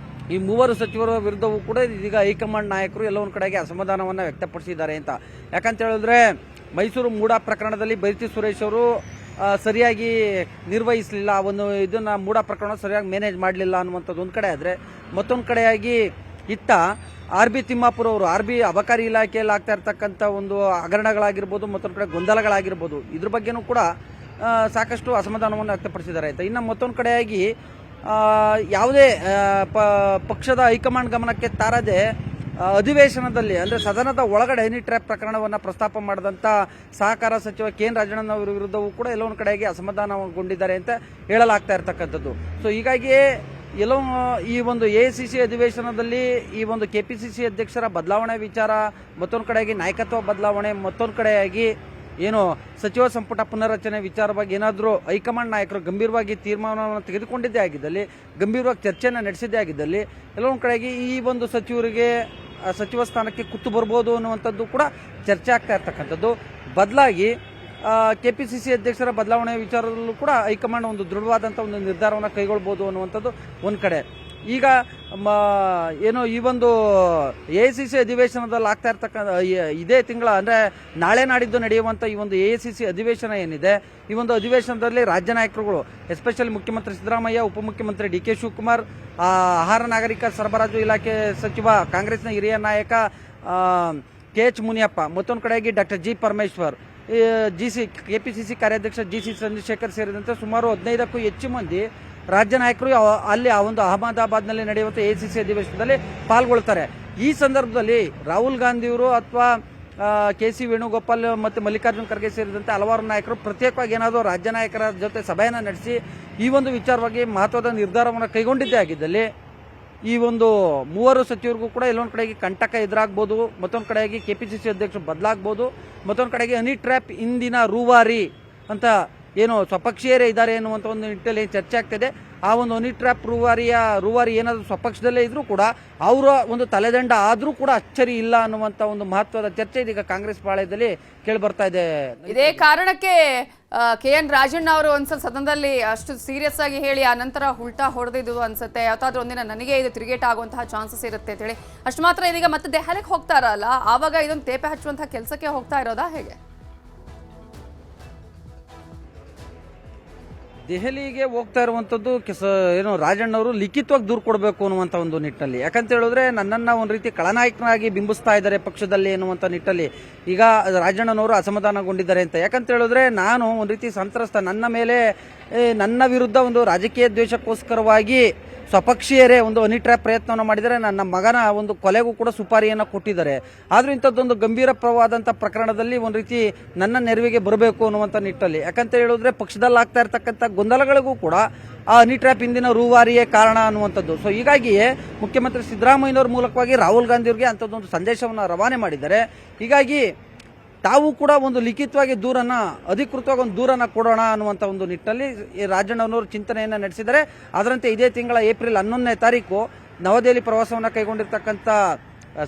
ಈ ಮೂವರು ಸಚಿವರ ವಿರುದ್ಧವೂ ಕೂಡ ಇದೀಗ ಹೈಕಮಾಂಡ್ ನಾಯಕರು ಎಲ್ಲ ಒಂದು ಕಡೆಗೆ ಅಸಮಾಧಾನವನ್ನು ವ್ಯಕ್ತಪಡಿಸಿದ್ದಾರೆ ಅಂತ. ಯಾಕಂತ ಹೇಳಿದ್ರೆ ಮೈಸೂರು ಮೂಡ ಪ್ರಕರಣದಲ್ಲಿ ಭೈರತಿ ಸುರೇಶ್ ಅವರು ಸರಿಯಾಗಿ ನಿರ್ವಹಿಸಲಿಲ್ಲ, ಒಂದು ಇದನ್ನ ಮೂಡ ಪ್ರಕರಣ ಸರಿಯಾಗಿ ಮ್ಯಾನೇಜ್ ಮಾಡಲಿಲ್ಲ ಅನ್ನುವಂಥದ್ದು ಒಂದು ಕಡೆ ಆದರೆ, ಮತ್ತೊಂದು ಕಡೆಯಾಗಿ ಇತ್ತ RB ತಿಮ್ಮಾಪುರ ಅವರು ಅಬಕಾರಿ ಇಲಾಖೆಯಲ್ಲಿ ಆಗ್ತಾ ಇರ್ತಕ್ಕಂಥ ಒಂದು ಹಗರಣಗಳಾಗಿರ್ಬೋದು, ಮತ್ತೊಂದು ಕಡೆ ಗೊಂದಲಗಳಾಗಿರ್ಬೋದು, ಇದ್ರ ಬಗ್ಗೆನೂ ಕೂಡ ಸಾಕಷ್ಟು ಅಸಮಾಧಾನವನ್ನು ವ್ಯಕ್ತಪಡಿಸಿದ್ದಾರೆ ಅಂತ. ಇನ್ನು ಮತ್ತೊಂದು ಕಡೆಯಾಗಿ ಯಾವುದೇ ಪಕ್ಷದ ಹೈಕಮಾಂಡ್ ಗಮನಕ್ಕೆ ತಾರದೆ ಅಧಿವೇಶನದಲ್ಲಿ ಅಂದರೆ ಸದನದ ಒಳಗಡೆ ಹನಿ ಟ್ರ್ಯಾಪ್ ಪ್ರಕರಣವನ್ನು ಪ್ರಸ್ತಾಪ ಮಾಡಿದಂಥ ಸಹಕಾರ ಸಚಿವ KN ರಾಜಣ್ಣನವರ ವಿರುದ್ಧವೂ ಕೂಡ ಎಲ್ಲೊಂದು ಕಡೆಗೆ ಅಸಮಾಧಾನಗೊಂಡಿದ್ದಾರೆ ಅಂತ ಹೇಳಲಾಗ್ತಾ ಇರ್ತಕ್ಕಂಥದ್ದು. ಸೊ ಹೀಗಾಗಿ ಎಲ್ಲೋ ಈ ಒಂದು AICC ಅಧಿವೇಶನದಲ್ಲಿ ಈ ಒಂದು KPCC ಅಧ್ಯಕ್ಷರ ಬದಲಾವಣೆ ವಿಚಾರ, ಮತ್ತೊಂದು ಕಡೆಯಾಗಿ ನಾಯಕತ್ವ ಬದಲಾವಣೆ, ಮತ್ತೊಂದು ಕಡೆಯಾಗಿ ಏನು ಸಚಿವ ಸಂಪುಟ ಪುನರ್ರಚನೆ ವಿಚಾರವಾಗಿ ಏನಾದರೂ ಹೈಕಮಾಂಡ್ ನಾಯಕರು ಗಂಭೀರವಾಗಿ ತೀರ್ಮಾನವನ್ನು ತೆಗೆದುಕೊಂಡಿದ್ದೇ ಆಗಿದ್ದಲ್ಲಿ, ಗಂಭೀರವಾಗಿ ಚರ್ಚೆಯನ್ನು ನಡೆಸಿದ್ದೇ ಆಗಿದ್ದಲ್ಲಿ ಎಲ್ಲೊಂದು ಕಡೆಗೆ ಈ ಒಂದು ಸಚಿವರಿಗೆ ಸಚಿವ ಸ್ಥಾನಕ್ಕೆ ಕುತ್ತು ಬರ್ಬೋದು ಅನ್ನುವಂಥದ್ದು ಕೂಡ ಚರ್ಚೆ ಆಗ್ತಾ ಇರ್ತಕ್ಕಂಥದ್ದು. ಬದಲಾಗಿ KPCC ಅಧ್ಯಕ್ಷರ ಬದಲಾವಣೆ ವಿಚಾರದಲ್ಲೂ ಕೂಡ ಹೈಕಮಾಂಡ್ ಒಂದು ದೃಢವಾದಂಥ ಒಂದು ನಿರ್ಧಾರವನ್ನು ಕೈಗೊಳ್ಬೋದು ಅನ್ನುವಂಥದ್ದು ಒಂದು ಕಡೆ. ಈಗ ಏನು ಈ ಒಂದು AICC ಅಧಿವೇಶನದಲ್ಲಿ ಆಗ್ತಾ ಇರ್ತಕ್ಕಂಥ ಇದೇ ತಿಂಗಳ ಅಂದರೆ ನಾಳೆ ನಾಡಿದ್ದು ನಡೆಯುವಂಥ ಈ ಒಂದು AICC ಅಧಿವೇಶನ ಏನಿದೆ, ಈ ಒಂದು ಅಧಿವೇಶನದಲ್ಲಿ ರಾಜ್ಯ ನಾಯಕರುಗಳು ಎಸ್ಪೆಷಲಿ ಮುಖ್ಯಮಂತ್ರಿ ಸಿದ್ದರಾಮಯ್ಯ, ಉಪಮುಖ್ಯಮಂತ್ರಿ DK ಶಿವಕುಮಾರ್, ಆಹಾರ ನಾಗರಿಕ ಸರಬರಾಜು ಇಲಾಖೆ ಸಚಿವ ಕಾಂಗ್ರೆಸ್ನ ಹಿರಿಯ ನಾಯಕ KH ಮುನಿಯಪ್ಪ, ಮತ್ತೊಂದು ಕಡೆಯಾಗಿ ಡಾಕ್ಟರ್ G ಪರಮೇಶ್ವರ್, KPCC ಕಾರ್ಯಾಧ್ಯಕ್ಷ GC ಚಂದ್ರಶೇಖರ್ ಸೇರಿದಂತೆ ಸುಮಾರು 15ಕ್ಕೂ ಹೆಚ್ಚು ಮಂದಿ ರಾಜ್ಯ ನಾಯಕರು ಅಲ್ಲಿ ಆ ಒಂದು ಅಹಮದಾಬಾದ್ನಲ್ಲಿ ನಡೆಯುವಂಥ AICC ಅಧಿವೇಶನದಲ್ಲಿ ಪಾಲ್ಗೊಳ್ತಾರೆ. ಈ ಸಂದರ್ಭದಲ್ಲಿ ರಾಹುಲ್ ಗಾಂಧಿಯವರು ಅಥವಾ KC ವೇಣುಗೋಪಾಲ್ ಮತ್ತು ಮಲ್ಲಿಕಾರ್ಜುನ್ ಖರ್ಗೆ ಸೇರಿದಂತೆ ಹಲವಾರು ನಾಯಕರು ಪ್ರತ್ಯೇಕವಾಗಿ ಏನಾದರೂ ರಾಜ್ಯ ನಾಯಕರ ಜೊತೆ ಸಭೆಯನ್ನು ನಡೆಸಿ ಈ ಒಂದು ವಿಚಾರವಾಗಿ ಮಹತ್ವದ ನಿರ್ಧಾರವನ್ನು ಕೈಗೊಂಡಿದ್ದೇ ಆಗಿದ್ದಲ್ಲಿ ಈ ಒಂದು ಮೂವರು ಸಚಿವರಿಗೂ ಕೂಡ ಎಲ್ಲೊಂದು ಕಡೆಗೆ ಕಂಟಕ ಎದುರಾಗ್ಬೋದು, ಮತ್ತೊಂದು ಕಡೆಯಾಗಿ KPCC ಅಧ್ಯಕ್ಷರು ಬದಲಾಗ್ಬೋದು, ಮತ್ತೊಂದು ಕಡೆಗೆ ಹನಿ ಟ್ರ್ಯಾಪ್ ಇಂದಿನ ರೂವಾರಿ ಅಂತ ಏನು ಸ್ವಪಕ್ಷೀಯರೇ ಇದ್ದಾರೆ ಎನ್ನುವಂಥ ಒಂದು ನಿಟ್ಟಿನಲ್ಲಿ ಚರ್ಚೆ ಆಗ್ತಿದೆ. ಆ ಒಂದು ಹನಿ ಟ್ರ್ಯಾಪ್ ರೂವಾರಿ ಏನಾದರೂ ಸ್ವಪಕ್ಷದಲ್ಲೇ ಇದ್ರೂ ಕೂಡ ಅವರ ಒಂದು ತಲೆದಂಡ ಆದರೂ ಕೂಡ ಅಚ್ಚರಿ ಇಲ್ಲ ಅನ್ನುವಂಥ ಒಂದು ಮಹತ್ವದ ಚರ್ಚೆ ಇದೀಗ ಕಾಂಗ್ರೆಸ್ ಪಾಳ್ಯದಲ್ಲಿ ಕೇಳಿ ಬರ್ತಾ ಇದೆ. ಇದೇ ಕಾರಣಕ್ಕೆ KN ರಾಜಣ್ಣ ಅವರು ಒಂದ್ಸಲ ಸದನದಲ್ಲಿ ಅಷ್ಟು ಸೀರಿಯಸ್ ಆಗಿ ಹೇಳಿ ಆ ನಂತರ ಉಲ್ಟಾ ಹೊಡೆದಿದ್ದು ಅನ್ಸುತ್ತೆ, ಯಾವತ್ತಾದ್ರೂ ಒಂದಿನ ನನಗೆ ಇದು ತಿರುಗೇಟ ಆಗುವಂತಹ ಚಾನ್ಸಸ್ ಇರುತ್ತೆ ಅಂತ ಹೇಳಿ ಅಷ್ಟು ಮಾತ್ರ ಇದೀಗ ಮತ್ತೆ ದೆಹಲಿಗೆ ಹೋಗ್ತಾರಲ್ಲ, ಆವಾಗ ಇದೊಂದು ತೇಪೆ ಹಚ್ಚುವಂತಹ ಕೆಲಸಕ್ಕೆ ಹೋಗ್ತಾ ಇರೋದಾ ಹೇಗೆ? ದೆಹಲಿಗೆ ಹೋಗ್ತಾ ಇರುವಂಥದ್ದು ಏನು ರಾಜಣ್ಣವರು ಲಿಖಿತವಾಗಿ ದೂರು ಕೊಡಬೇಕು ಅನ್ನುವಂಥ ಒಂದು ನಿಟ್ಟಿನಲ್ಲಿ. ಯಾಕಂತ ಹೇಳಿದ್ರೆ ನನ್ನನ್ನು ಒಂದು ರೀತಿ ಖಳನಾಯಕನಾಗಿ ಬಿಂಬಿಸ್ತಾ ಇದ್ದಾರೆ ಪಕ್ಷದಲ್ಲಿ ಎನ್ನುವಂಥ ನಿಟ್ಟಿನಲ್ಲಿ ಈಗ ರಾಜಣ್ಣನವರು ಅಸಮಾಧಾನಗೊಂಡಿದ್ದಾರೆ ಅಂತ. ಯಾಕಂತ ಹೇಳಿದ್ರೆ ನಾನು ಒಂದು ರೀತಿ ಸಂತ್ರಸ್ತ, ನನ್ನ ವಿರುದ್ಧ ಒಂದು ರಾಜಕೀಯ ದ್ವೇಷಕ್ಕೋಸ್ಕರವಾಗಿ ಸ್ವಪಕ್ಷೀಯರೇ ಒಂದು ಹನಿ ಟ್ರ್ಯಾಪ್ ಪ್ರಯತ್ನವನ್ನು ಮಾಡಿದರೆ, ನನ್ನ ಮಗನ ಒಂದು ಕೊಲೆಗೂ ಕೂಡ ಸುಪಾರಿಯನ್ನು ಕೊಟ್ಟಿದ್ದಾರೆ. ಆದರೂ ಇಂಥದ್ದೊಂದು ಗಂಭೀರವಾದಂಥ ಪ್ರಕರಣದಲ್ಲಿ ಒಂದು ರೀತಿ ನನ್ನ ನೆರವಿಗೆ ಬರಬೇಕು ಅನ್ನುವಂಥ ನಿಟ್ಟಲ್ಲಿ. ಯಾಕಂತ ಹೇಳಿದ್ರೆ ಪಕ್ಷದಲ್ಲಿ ಆಗ್ತಾ ಇರ್ತಕ್ಕಂಥ ಗೊಂದಲಗಳಿಗೂ ಕೂಡ ಆ ಹನಿ ಟ್ರ್ಯಾಪ್ ಇಂದಿನ ರೂವಾರಿಯೇ ಕಾರಣ ಅನ್ನುವಂಥದ್ದು. ಸೊ ಹೀಗಾಗಿಯೇ ಮುಖ್ಯಮಂತ್ರಿ ಸಿದ್ದರಾಮಯ್ಯನವ್ರ ಮೂಲಕವಾಗಿ ರಾಹುಲ್ ಗಾಂಧಿಯವರಿಗೆ ಅಂಥದ್ದೊಂದು ಸಂದೇಶವನ್ನು ರವಾನೆ ಮಾಡಿದ್ದಾರೆ. ಹೀಗಾಗಿ ತಾವು ಕೂಡ ಒಂದು ಲಿಖಿತವಾಗಿ ಅಧಿಕೃತವಾಗಿ ಒಂದು ದೂರನ್ನು ಕೊಡೋಣ ಅನ್ನುವಂಥ ಒಂದು ನಿಟ್ಟಿನಲ್ಲಿ ರಾಜಣ್ಣನವರು ಚಿಂತನೆಯನ್ನು ನಡೆಸಿದ್ದಾರೆ. ಅದರಂತೆ ಇದೇ ತಿಂಗಳ ಏಪ್ರಿಲ್ 11ನೇ ತಾರೀಕು ನವದೆಹಲಿ ಪ್ರವಾಸವನ್ನು ಕೈಗೊಂಡಿರ್ತಕ್ಕಂಥ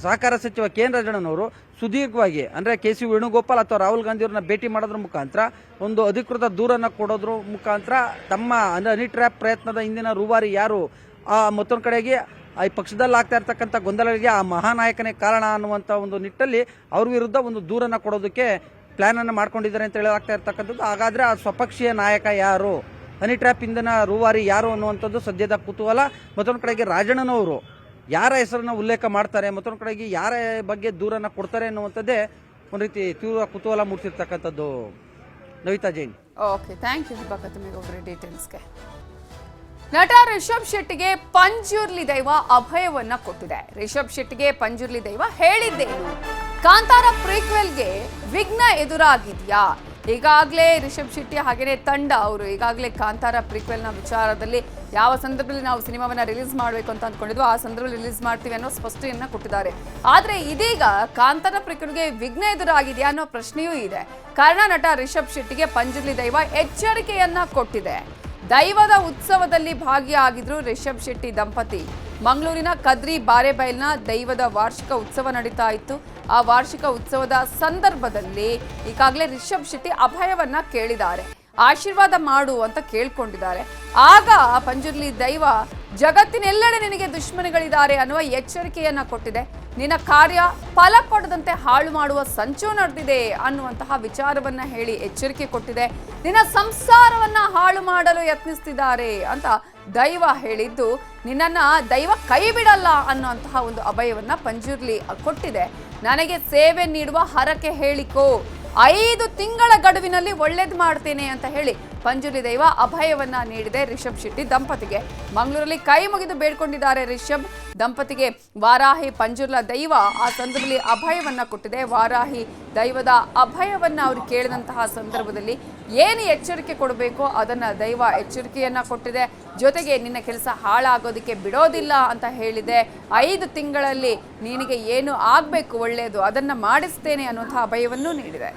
ಸಹಕಾರ ಸಚಿವ KN ರಾಜಣ್ಣನವರು ಸುದೀರ್ಘವಾಗಿ ಅಂದರೆ KC ವೇಣುಗೋಪಾಲ್ ಅಥವಾ ರಾಹುಲ್ ಗಾಂಧಿಯವ್ರನ್ನ ಭೇಟಿ ಮಾಡೋದ್ರ ಮುಖಾಂತರ ಒಂದು ಅಧಿಕೃತ ದೂರನ್ನು ಕೊಡೋದ್ರ ಮುಖಾಂತರ ತಮ್ಮ ಹನಿ ಟ್ರ್ಯಾಪ್ ಪ್ರಯತ್ನದ ಹಿಂದಿನ ರೂವಾರಿ ಯಾರು, ಮತ್ತೊಂದು ಕಡೆಗೆ ಈ ಪಕ್ಷದಲ್ಲಿ ಆಗ್ತಾ ಇರ್ತಕ್ಕಂಥ ಗೊಂದಲಗಳಿಗೆ ಆ ಮಹಾನಾಯಕನೇ ಕಾರಣ ಅನ್ನುವಂಥ ಒಂದು ನಿಟ್ಟಲ್ಲಿ ಅವ್ರ ವಿರುದ್ಧ ಒಂದು ದೂರನ್ನು ಕೊಡೋದಕ್ಕೆ ಪ್ಲಾನ್ ಅನ್ನು ಮಾಡ್ಕೊಂಡಿದ್ದಾರೆ ಅಂತ ಹೇಳಲಾಗ್ತಾ ಇರ್ತಕ್ಕಂಥದ್ದು. ಹಾಗಾದ್ರೆ ಆ ಸ್ವಪಕ್ಷೀಯ ನಾಯಕ ಯಾರು, ಹನಿ ಟ್ರ್ಯಾಪ್ ಇಂದಿನ ರೂವಾರಿ ಯಾರು ಅನ್ನುವಂಥದ್ದು ಸದ್ಯದ ಕುತೂಹಲ. ಮತ್ತೊಂದು ಕಡೆಗೆ ರಾಜಣ್ಣನವರು ಯಾರ ಹೆಸರನ್ನ ಉಲ್ಲೇಖ ಮಾಡ್ತಾರೆ, ಮತ್ತೊಂದು ಕಡೆಗೆ ಯಾರ ಬಗ್ಗೆ ದೂರನ್ನು ಕೊಡ್ತಾರೆ ಅನ್ನುವಂಥದ್ದೇ ಒಂದು ರೀತಿ ತೀವ್ರ ಕುತೂಹಲ ಮೂಡಿಸಿರ್ತಕ್ಕಂಥದ್ದು. Navitha Jain. Okay, thank you Deepak ಡೀಟೇಲ್ಸ್ಗೆ. ನಟ ರಿಷಬ್ ಶೆಟ್ಟಿಗೆ ಪಂಜುರ್ಲಿ ದೈವ ಅಭಯವನ್ನ ಕೊಟ್ಟಿದೆ. ರಿಷಬ್ ಶೆಟ್ಟಿಗೆ ಪಂಜುರ್ಲಿ ದೈವ ಹೇಳಿದ್ದೇನು? ಕಾಂತಾರ ಪ್ರೀಕ್ವೆಲ್ಗೆ ವಿಘ್ನ ಎದುರಾಗಿದ್ಯಾ? ಈಗಾಗಲೇ ರಿಷಬ್ ಶೆಟ್ಟಿ ಹಾಗೇನೆ ತಂಡ ಅವರು ಈಗಾಗಲೇ ಕಾಂತಾರ ಪ್ರೀಕ್ವೆಲ್ನ ವಿಚಾರದಲ್ಲಿ ಯಾವ ಸಂದರ್ಭದಲ್ಲಿ ನಾವು ಸಿನಿಮಾವನ್ನ ರಿಲೀಸ್ ಮಾಡಬೇಕು ಅಂತ ಅಂದ್ಕೊಂಡಿದ್ವು ಆ ಸಂದರ್ಭದಲ್ಲಿ ರಿಲೀಸ್ ಮಾಡ್ತೀವಿ ಅನ್ನೋ ಸ್ಪಷ್ಟನೆಯನ್ನ ಕೊಟ್ಟಿದ್ದಾರೆ. ಆದ್ರೆ ಇದೀಗ ಕಾಂತಾರ ಪ್ರೀಕ್ವೆಲ್ಗೆ ವಿಘ್ನ ಎದುರಾಗಿದೆಯಾ ಅನ್ನೋ ಪ್ರಶ್ನೆಯೂ ಇದೆ. ಕಾರಣ ನಟ ರಿಷಬ್ ಶೆಟ್ಟಿಗೆ ಪಂಜುರ್ಲಿ ದೈವ ಎಚ್ಚರಿಕೆಯನ್ನ ಕೊಟ್ಟಿದೆ. ದೈವದ ಉತ್ಸವದಲ್ಲಿ ಭಾಗಿಯಾಗಿದ್ರು ರಿಷಬ್ ಶೆಟ್ಟಿ ದಂಪತಿ. ಮಂಗಳೂರಿನ ಕದ್ರಿ ಬಾರೆಬೈಲ್ನ ದೈವದ ವಾರ್ಷಿಕ ಉತ್ಸವ ನಡೀತಾ ಇತ್ತು. ಆ ವಾರ್ಷಿಕ ಉತ್ಸವದ ಸಂದರ್ಭದಲ್ಲಿ ಈಗಾಗಲೇ ರಿಷಬ್ ಶೆಟ್ಟಿ ಅಭಯವನ್ನ ಕೇಳಿದ್ದಾರೆ, ಆಶೀರ್ವಾದ ಮಾಡು ಅಂತ ಕೇಳ್ಕೊಂಡಿದ್ದಾರೆ. ಆಗ ಪಂಜುರ್ಲಿ ದೈವ ಜಗತ್ತಿನೆಲ್ಲೆಡೆ ನಿನಗೆ ದುಶ್ಮನಿಗಳಿದ್ದಾರೆ ಅನ್ನುವ ಎಚ್ಚರಿಕೆಯನ್ನ ಕೊಟ್ಟಿದೆ. ನಿನ್ನ ಕಾರ್ಯ ಫಲ ಕೊಡದಂತೆ ಹಾಳು ಮಾಡುವ ಸಂಚು ನಡೆದಿದೆ ಅನ್ನುವಂತಹ ವಿಚಾರವನ್ನ ಹೇಳಿ ಎಚ್ಚರಿಕೆ ಕೊಟ್ಟಿದೆ. ನಿನ್ನ ಸಂಸಾರವನ್ನ ಹಾಳು ಮಾಡಲು ಯತ್ನಿಸ್ತಿದ್ದಾರೆ ಅಂತ ದೈವ ಹೇಳಿದ್ದು, ನಿನ್ನನ್ನ ದೈವ ಕೈ ಬಿಡಲ್ಲ ಅನ್ನುವಂತಹ ಒಂದು ಅಭಯವನ್ನ ಪಂಜುರ್ಲಿ ಕೊಟ್ಟಿದೆ. ನನಗೆ ಸೇವೆ ನೀಡುವ ಹರಕೆ ಹೇಳಿಕೋ, 5 ತಿಂಗಳ ಗಡುವಿನಲ್ಲಿ ಒಳ್ಳೇದು ಮಾಡ್ತೇನೆ ಅಂತ ಹೇಳಿ ಪಂಜುರ್ಲಿ ದೈವ ಅಭಯವನ್ನ ನೀಡಿದೆ ರಿಷಬ್ ಶೆಟ್ಟಿ ದಂಪತಿಗೆ. ಮಂಗಳೂರಲ್ಲಿ ಕೈ ಮುಗಿದು ಬೇಡ್ಕೊಂಡಿದ್ದಾರೆ ರಿಷಬ್ ದಂಪತಿಗೆ. ವಾರಾಹಿ ಪಂಜುರ್ಲ ದೈವ ಆ ಸಂದರ್ಭದಲ್ಲಿ ಅಭಯವನ್ನ ಕೊಟ್ಟಿದೆ. ವಾರಾಹಿ ದೈವದ ಅಭಯವನ್ನ ಅವರು ಕೇಳಿದಂತಹ ಸಂದರ್ಭದಲ್ಲಿ ಏನು ಎಚ್ಚರಿಕೆ ಕೊಡಬೇಕೋ ಅದನ್ನ ದೈವ ಎಚ್ಚರಿಕೆಯನ್ನ ಕೊಟ್ಟಿದೆ. ಜೊತೆಗೆ ನಿನ್ನ ಕೆಲಸ ಹಾಳಾಗೋದಕ್ಕೆ ಬಿಡೋದಿಲ್ಲ ಅಂತ ಹೇಳಿದೆ. 5 ತಿಂಗಳಲ್ಲಿ ನಿನಗೆ ಏನು ಆಗಬೇಕು ಒಳ್ಳೆಯದು ಅದನ್ನ ಮಾಡಿಸ್ತೇನೆ ಅನ್ನುವಂತಹ ಅಭಯವನ್ನು ನೀಡಿದೆ.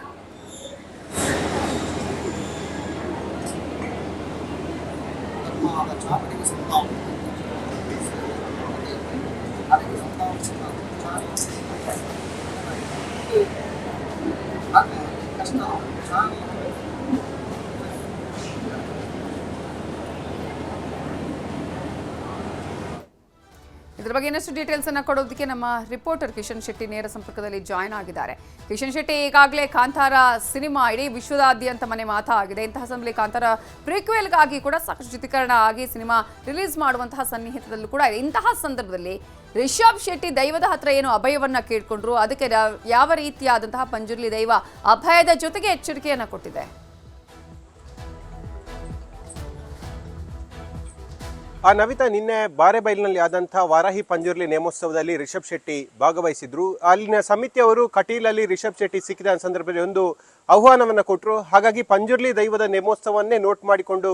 ಬಗ್ಗೆ ಇನ್ನಷ್ಟು ಡೀಟೇಲ್ಸ್ ಅನ್ನ ಕೊಡೋದಕ್ಕೆ ನಮ್ಮ ರಿಪೋರ್ಟರ್ ಕಿಶನ್ ಶೆಟ್ಟಿ ನೇರ ಸಂಪರ್ಕದಲ್ಲಿ ಜಾಯ್ನ್ ಆಗಿದ್ದಾರೆ. ಕಿಶನ್ ಶೆಟ್ಟಿ, ಈಗಾಗಲೇ ಕಾಂತಾರ ಸಿನಿಮಾ ಇಡೀ ವಿಶ್ವದಾದ್ಯಂತ ಮನೆ ಮಾತಾಗಿದೆ. ಇಂತಹ ಸಮಯದಲ್ಲಿ ಕಾಂತಾರ ಪ್ರೀಕ್ವೆಲ್ಗಾಗಿ ಕೂಡ ಸಾಕಷ್ಟು ಚಿತ್ರೀಕರಣ ಆಗಿ ಸಿನಿಮಾ ರಿಲೀಸ್ ಮಾಡುವಂತಹ ಸನ್ನಿಹಿತದಲ್ಲೂ ಕೂಡ ಇದೆ. ಇಂತಹ ಸಂದರ್ಭದಲ್ಲಿ ರಿಷಬ್ ಶೆಟ್ಟಿ ದೈವದ ಹತ್ರ ಏನು ಅಭಯವನ್ನ ಕೇಳ್ಕೊಂಡ್ರು, ಅದಕ್ಕೆ ಯಾವ ರೀತಿಯಾದಂತಹ ಪಂಜುರ್ಲಿ ದೈವ ಅಭಯದ ಜೊತೆಗೆ ಎಚ್ಚರಿಕೆಯನ್ನ ಕೊಟ್ಟಿದೆ? ನವಿತಾ, ನಿನ್ನೆ ಬಾರೆಬೈಲ್ನಲ್ಲಿ ಆದಂತಹ ವಾರಾಹಿ ಪಂಜುರ್ಲಿ ನೇಮೋತ್ಸವದಲ್ಲಿ ರಿಷಬ್ ಶೆಟ್ಟಿ ಭಾಗವಹಿಸಿದ್ರು. ಅಲ್ಲಿನ ಸಮಿತಿಯವರು ಕಟೀಲಲ್ಲಿ ರಿಷಬ್ ಶೆಟ್ಟಿ ಸಿಕ್ಕಿದ ಸಂದರ್ಭದಲ್ಲಿ ಒಂದು ಆಹ್ವಾನವನ್ನ ಕೊಟ್ಟರು. ಹಾಗಾಗಿ ಪಂಜುರ್ಲಿ ದೈವದ ನೇಮೋತ್ಸವನ್ನೇ ನೋಟ್ ಮಾಡಿಕೊಂಡು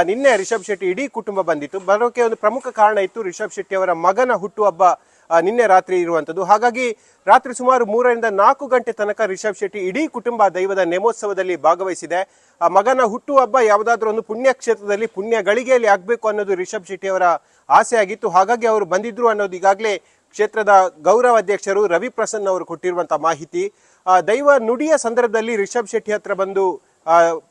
ನಿನ್ನೆ ರಿಷಬ್ ಶೆಟ್ಟಿ ಇಡೀ ಕುಟುಂಬ ಬಂದಿತ್ತು. ಬರೋಕೆ ಒಂದು ಪ್ರಮುಖ ಕಾರಣ ಇತ್ತು, ರಿಷಬ್ ಶೆಟ್ಟಿ ಅವರ ಮಗನ ಹುಟ್ಟುಹಬ್ಬ ನಿನ್ನೆ ರಾತ್ರಿ ಇರುವಂಥದ್ದು. ಹಾಗಾಗಿ ರಾತ್ರಿ ಸುಮಾರು 3 ರಿಂದ 4 ಗಂಟೆ ತನಕ ರಿಷಬ್ ಶೆಟ್ಟಿ ಇಡೀ ಕುಟುಂಬ ದೈವದ ನೇಮೋತ್ಸವದಲ್ಲಿ ಭಾಗವಹಿಸಿದೆ. ಆ ಮಗನ ಹುಟ್ಟುಹಬ್ಬ ಯಾವುದಾದ್ರೂ ಒಂದು ಪುಣ್ಯ ಕ್ಷೇತ್ರದಲ್ಲಿ ಪುಣ್ಯ ಗಳಿಗೆಯಲ್ಲಿ ಆಗಬೇಕು ಅನ್ನೋದು ರಿಷಬ್ ಶೆಟ್ಟಿ ಅವರ ಆಸೆ ಆಗಿತ್ತು. ಹಾಗಾಗಿ ಅವರು ಬಂದಿದ್ರು ಅನ್ನೋದು ಈಗಾಗಲೇ ಕ್ಷೇತ್ರದ ಗೌರವ ಅಧ್ಯಕ್ಷರು ರವಿ ಪ್ರಸನ್ನ ಅವರು ಕೊಟ್ಟಿರುವಂತಹ ಮಾಹಿತಿ. ದೈವ ನುಡಿಯ ಸಂದರ್ಭದಲ್ಲಿ ರಿಷಬ್ ಶೆಟ್ಟಿ ಹತ್ರ ಬಂದು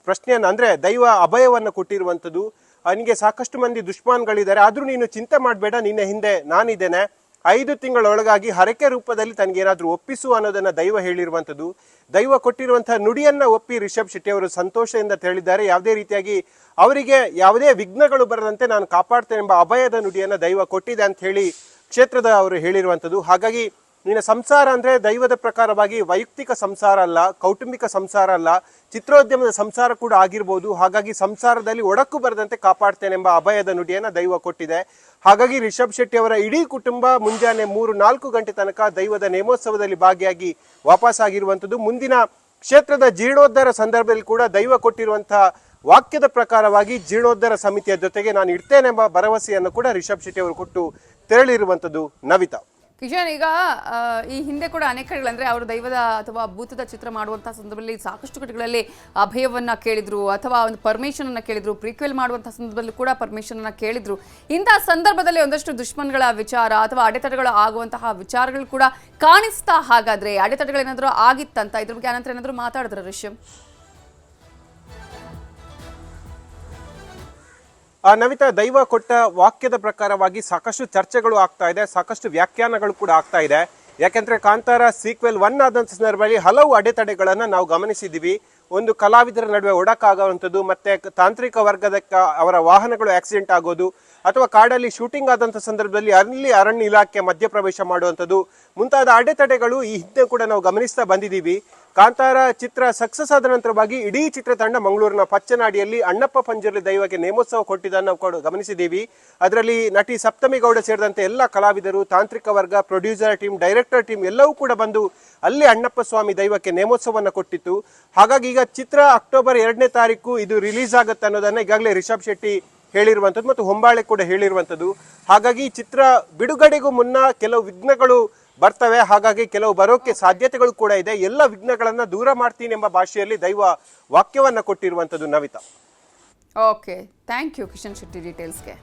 ಪ್ರಶ್ನೆಯನ್ನ ಅಂದ್ರೆ ದೈವ ಅಭಯವನ್ನ ಕೊಟ್ಟಿರುವಂಥದ್ದು. ನಿನಗೆ ಸಾಕಷ್ಟು ಮಂದಿ ದುಷ್ಮಾನ್ಗಳಿದ್ದಾರೆ, ಆದ್ರೂ ನೀನು ಚಿಂತೆ ಮಾಡಬೇಡ, ನಿನ್ನ ಹಿಂದೆ ನಾನಿದ್ದೇನೆ. 5 ತಿಂಗಳೊಳಗಾಗಿ ಹರಕೆ ರೂಪದಲ್ಲಿ ತನಗೇನಾದ್ರೂ ಒಪ್ಪಿಸು ಅನ್ನೋದನ್ನ ದೈವ ಹೇಳಿರುವಂಥದ್ದು. ದೈವ ಕೊಟ್ಟಿರುವಂತಹ ನುಡಿಯನ್ನ ಒಪ್ಪಿ ರಿಷಬ್ ಶೆಟ್ಟಿ ಅವರು ಸಂತೋಷದಿಂದ ಹೇಳಿದ್ದಾರೆ. ಯಾವುದೇ ರೀತಿಯಾಗಿ ಅವರಿಗೆ ಯಾವುದೇ ವಿಘ್ನಗಳು ಬರದಂತೆ ನಾನು ಕಾಪಾಡ್ತೇನೆ ಎಂಬ ಅಭಯದ ನುಡಿಯನ್ನ ದೈವ ಕೊಟ್ಟಿದೆ ಅಂತ ಹೇಳಿ ಕ್ಷೇತ್ರದ ಅವರು ಹೇಳಿರುವಂಥದ್ದು. ಹಾಗಾಗಿ ನಿನ್ನ ಸಂಸಾರ ಅಂದ್ರೆ ದೈವದ ಪ್ರಕಾರವಾಗಿ ವೈಯಕ್ತಿಕ ಸಂಸಾರ ಅಲ್ಲ, ಕೌಟುಂಬಿಕ ಸಂಸಾರ ಅಲ್ಲ, ಚಿತ್ರೋದ್ಯಮದ ಸಂಸಾರ ಕೂಡ ಆಗಿರ್ಬೋದು. ಹಾಗಾಗಿ ಸಂಸಾರದಲ್ಲಿ ಒಡಕು ಬರದಂತೆ ಕಾಪಾಡ್ತೇನೆಂಬ ಅಭಯದ ನುಡಿಯನ್ನ ದೈವ ಕೊಟ್ಟಿದೆ. ಹಾಗಾಗಿ ರಿಷಬ್ ಶೆಟ್ಟಿ ಅವರ ಇಡೀ ಕುಟುಂಬ ಮುಂಜಾನೆ 3-4 ಗಂಟೆ ತನಕ ದೈವದ ನೇಮೋತ್ಸವದಲ್ಲಿ ಭಾಗಿಯಾಗಿ ವಾಪಸ್ ಆಗಿರುವಂಥದ್ದು. ಮುಂದಿನ ಕ್ಷೇತ್ರದ ಜೀರ್ಣೋದ್ಧಾರ ಸಂದರ್ಭದಲ್ಲಿ ಕೂಡ ದೈವ ಕೊಟ್ಟಿರುವಂತಹ ವಾಕ್ಯದ ಪ್ರಕಾರವಾಗಿ ಜೀರ್ಣೋದ್ಧಾರ ಸಮಿತಿಯ ಜೊತೆಗೆ ನಾನು ಇಡ್ತೇನೆಂಬ ಭರವಸೆಯನ್ನು ಕೂಡ ರಿಷಬ್ ಶೆಟ್ಟಿ ಅವರು ಕೊಟ್ಟು ತೆರಳಿರುವಂಥದ್ದು. ನವಿತಾ, ಕಿಶನ್, ಈಗ ಈ ಹಿಂದೆ ಕೂಡ ಅನೇಕ ಕಡೆಗಳಂದ್ರೆ ಅವರು ದೈವದ ಅಥವಾ ಭೂತದ ಚಿತ್ರ ಮಾಡುವಂತಹ ಸಂದರ್ಭದಲ್ಲಿ ಸಾಕಷ್ಟು ಕಡೆಗಳಲ್ಲಿ ಅಭಯವನ್ನ ಕೇಳಿದ್ರು ಅಥವಾ ಒಂದು ಪರ್ಮಿಷನ್ ಅನ್ನ ಕೇಳಿದ್ರು. ಪ್ರೀಕ್ವೆಲ್ ಮಾಡುವಂತಹ ಸಂದರ್ಭದಲ್ಲಿ ಕೂಡ ಪರ್ಮಿಷನ್ ಅನ್ನ ಕೇಳಿದ್ರು. ಇಂತಹ ಸಂದರ್ಭದಲ್ಲಿ ಒಂದಷ್ಟು ದುಶ್ಮನ್ಗಳ ವಿಚಾರ ಅಥವಾ ಅಡೆತಡೆಗಳು ಆಗುವಂತಹ ವಿಚಾರಗಳು ಕೂಡ ಕಾಣಿಸ್ತಾ. ಹಾಗಾದ್ರೆ ಅಡೆತಡೆಗಳೇನಾದ್ರೂ ಆಗಿತ್ತಂತ ಇದ್ರ ಬಗ್ಗೆ ಅನಂತರ ಏನಾದ್ರೂ ಮಾತಾಡಿದ್ರ ರಿಷಬ್? ನವಿತಾ, ದೈವ ಕೊಟ್ಟ ವಾಕ್ಯದ ಪ್ರಕಾರವಾಗಿ ಸಾಕಷ್ಟು ಚರ್ಚೆಗಳು ಆಗ್ತಾ ಇದೆ, ಸಾಕಷ್ಟು ವ್ಯಾಖ್ಯಾನಗಳು ಕೂಡ ಆಗ್ತಾ ಇದೆ. ಯಾಕೆಂದ್ರೆ ಕಾಂತಾರ ಸೀಕ್ವೆಲ್ 1 ಆದಂತ ಸಂದರ್ಭದಲ್ಲಿ ಹಲವು ಅಡೆತಡೆಗಳನ್ನ ನಾವು ಗಮನಿಸಿದ್ದೀವಿ. ಒಂದು ಕಲಾವಿದರ ನಡುವೆ ಒಡಕಾಗುವಂಥದ್ದು, ಮತ್ತೆ ತಾಂತ್ರಿಕ ವರ್ಗದ ಅವರ ವಾಹನಗಳು ಆಕ್ಸಿಡೆಂಟ್ ಆಗೋದು, ಅಥವಾ ಕಾಡಲ್ಲಿ ಶೂಟಿಂಗ್ ಆದಂಥ ಸಂದರ್ಭದಲ್ಲಿ ಅಲ್ಲಿ ಅರಣ್ಯ ಇಲಾಖೆ ಮಧ್ಯಪ್ರವೇಶ ಮಾಡುವಂಥದ್ದು ಮುಂತಾದ ಅಡೆತಡೆಗಳು ಈ ಹಿಂದೆ ಕೂಡ ನಾವು ಗಮನಿಸ್ತಾ ಬಂದಿದ್ದೀವಿ. ಕಾಂತಾರ ಚಿತ್ರ ಸಕ್ಸಸ್ ಆದ ನಂತರವಾಗಿ ಇಡೀ ಚಿತ್ರತಂಡ ಮಂಗಳೂರಿನ ಪಚ್ಚನಾಡಿಯಲ್ಲಿ ಅಣ್ಣಪ್ಪ ಪಂಜುರ್ಲಿ ದೈವಕ್ಕೆ ನೇಮೋತ್ಸವ ಕೊಟ್ಟಿದ್ದನ್ನು ನಾವು ಗಮನಿಸಿದ್ದೀವಿ. ಅದರಲ್ಲಿ ನಟಿ ಸಪ್ತಮಿ ಗೌಡ ಸೇರಿದಂತೆ ಎಲ್ಲ ಕಲಾವಿದರು, ತಾಂತ್ರಿಕ ವರ್ಗ, ಪ್ರೊಡ್ಯೂಸರ್ ಟೀಮ್, ಡೈರೆಕ್ಟರ್ ಟೀಮ್ ಎಲ್ಲವೂ ಕೂಡ ಬಂದು ಅಲ್ಲಿ ಅಣ್ಣಪ್ಪ ಸ್ವಾಮಿ ದೈವಕ್ಕೆ ನೇಮೋತ್ಸವವನ್ನು ಕೊಟ್ಟಿತ್ತು. ಹಾಗಾಗಿ ಈಗ ಚಿತ್ರ ಅಕ್ಟೋಬರ್ 2ನೇ ತಾರೀಕು ಇದು ರಿಲೀಸ್ ಆಗುತ್ತೆ ಅನ್ನೋದನ್ನ ಈಗಾಗಲೇ ರಿಷಬ್ ಶೆಟ್ಟಿ ಹೇಳಿರುವಂಥದ್ದು ಮತ್ತು ಹೊಂಬಾಳೆ ಕೂಡ ಹೇಳಿರುವಂಥದ್ದು. ಹಾಗಾಗಿ ಚಿತ್ರ ಬಿಡುಗಡೆಗೂ ಮುನ್ನ ಕೆಲವು ವಿಘ್ನಗಳು ಬರ್ತವೆ, ಹಾಗಾಗಿ ಕೆಲವು ಬರೋಕೆ ಸಾಧ್ಯತೆಗಳು ಕೂಡ ಇದೆ. ಎಲ್ಲ ವಿಘ್ನಗಳನ್ನ ದೂರ ಮಾಡ್ತೀನಿ ಎಂಬ ಭಾಷೆಯಲ್ಲಿ ದೈವ ವಾಕ್ಯವನ್ನ ಕೊಟ್ಟಿರುವಂಥದ್ದು. Navitha, okay, thank you Kishan Shetty ಡೀಟೇಲ್ಸ್ಗೆ.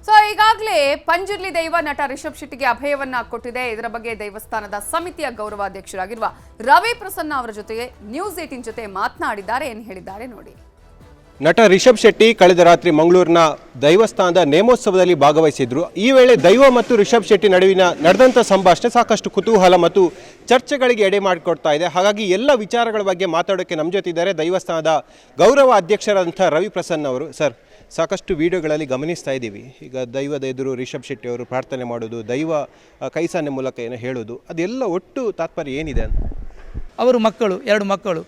ಸೊ ಈಗಾಗಲೇ ಪಂಜುರ್ಲಿ ದೈವ ನಟ ರಿಷಬ್ ಶೆಟ್ಟಿಗೆ ಅಭಯವನ್ನ ಕೊಟ್ಟಿದೆ. ಇದರ ಬಗ್ಗೆ ದೇವಸ್ಥಾನದ ಸಮಿತಿಯ ಗೌರವಾಧ್ಯಕ್ಷರಾಗಿರುವ ರವಿ ಪ್ರಸನ್ನ ಅವರ ಜೊತೆಗೆ ನ್ಯೂಸ್ 18 ಜೊತೆ ಮಾತನಾಡಿದ್ದಾರೆ. ಏನು ಹೇಳಿದ್ದಾರೆ ನೋಡಿ. ನಟ ರಿಷಬ್ ಶೆಟ್ಟಿ ಕಳೆದ ರಾತ್ರಿ ಮಂಗಳೂರಿನ ದೈವಸ್ಥಾನದ ನೇಮೋತ್ಸವದಲ್ಲಿ ಭಾಗವಹಿಸಿದ್ರು. ಈ ವೇಳೆ ದೈವ ಮತ್ತು ರಿಷಬ್ ಶೆಟ್ಟಿ ನಡುವಿನ ನಡೆದಂಥ ಸಂಭಾಷಣೆ ಸಾಕಷ್ಟು ಕುತೂಹಲ ಮತ್ತು ಚರ್ಚೆಗಳಿಗೆ ಎಡೆ ಮಾಡಿಕೊಡ್ತಾ ಇದೆ. ಹಾಗಾಗಿ ಎಲ್ಲ ವಿಚಾರಗಳ ಬಗ್ಗೆ ಮಾತಾಡೋಕ್ಕೆ ನಮ್ಮ ಜೊತೆ ಇದ್ದಾರೆ ದೈವಸ್ಥಾನದ ಗೌರವ ಅಧ್ಯಕ್ಷರಾದಂಥ ರವಿ ಪ್ರಸನ್ನ ಅವರು. ಸರ್, ಸಾಕಷ್ಟು ವಿಡಿಯೋಗಳಲ್ಲಿ ಗಮನಿಸ್ತಾ ಇದ್ದೀವಿ, ಈಗ ದೈವದ ಎದುರು ರಿಷಬ್ ಶೆಟ್ಟಿ ಅವರು ಪ್ರಾರ್ಥನೆ ಮಾಡೋದು, ದೈವ ಕೈಸಾನೆ ಮೂಲಕ ಏನೋ ಹೇಳೋದು, ಅದೆಲ್ಲ ಒಟ್ಟು ತಾತ್ಪರ್ಯ ಏನಿದೆ ಅಂತ? ಅವರು ಮಕ್ಕಳು, 2 ಮಕ್ಕಳು,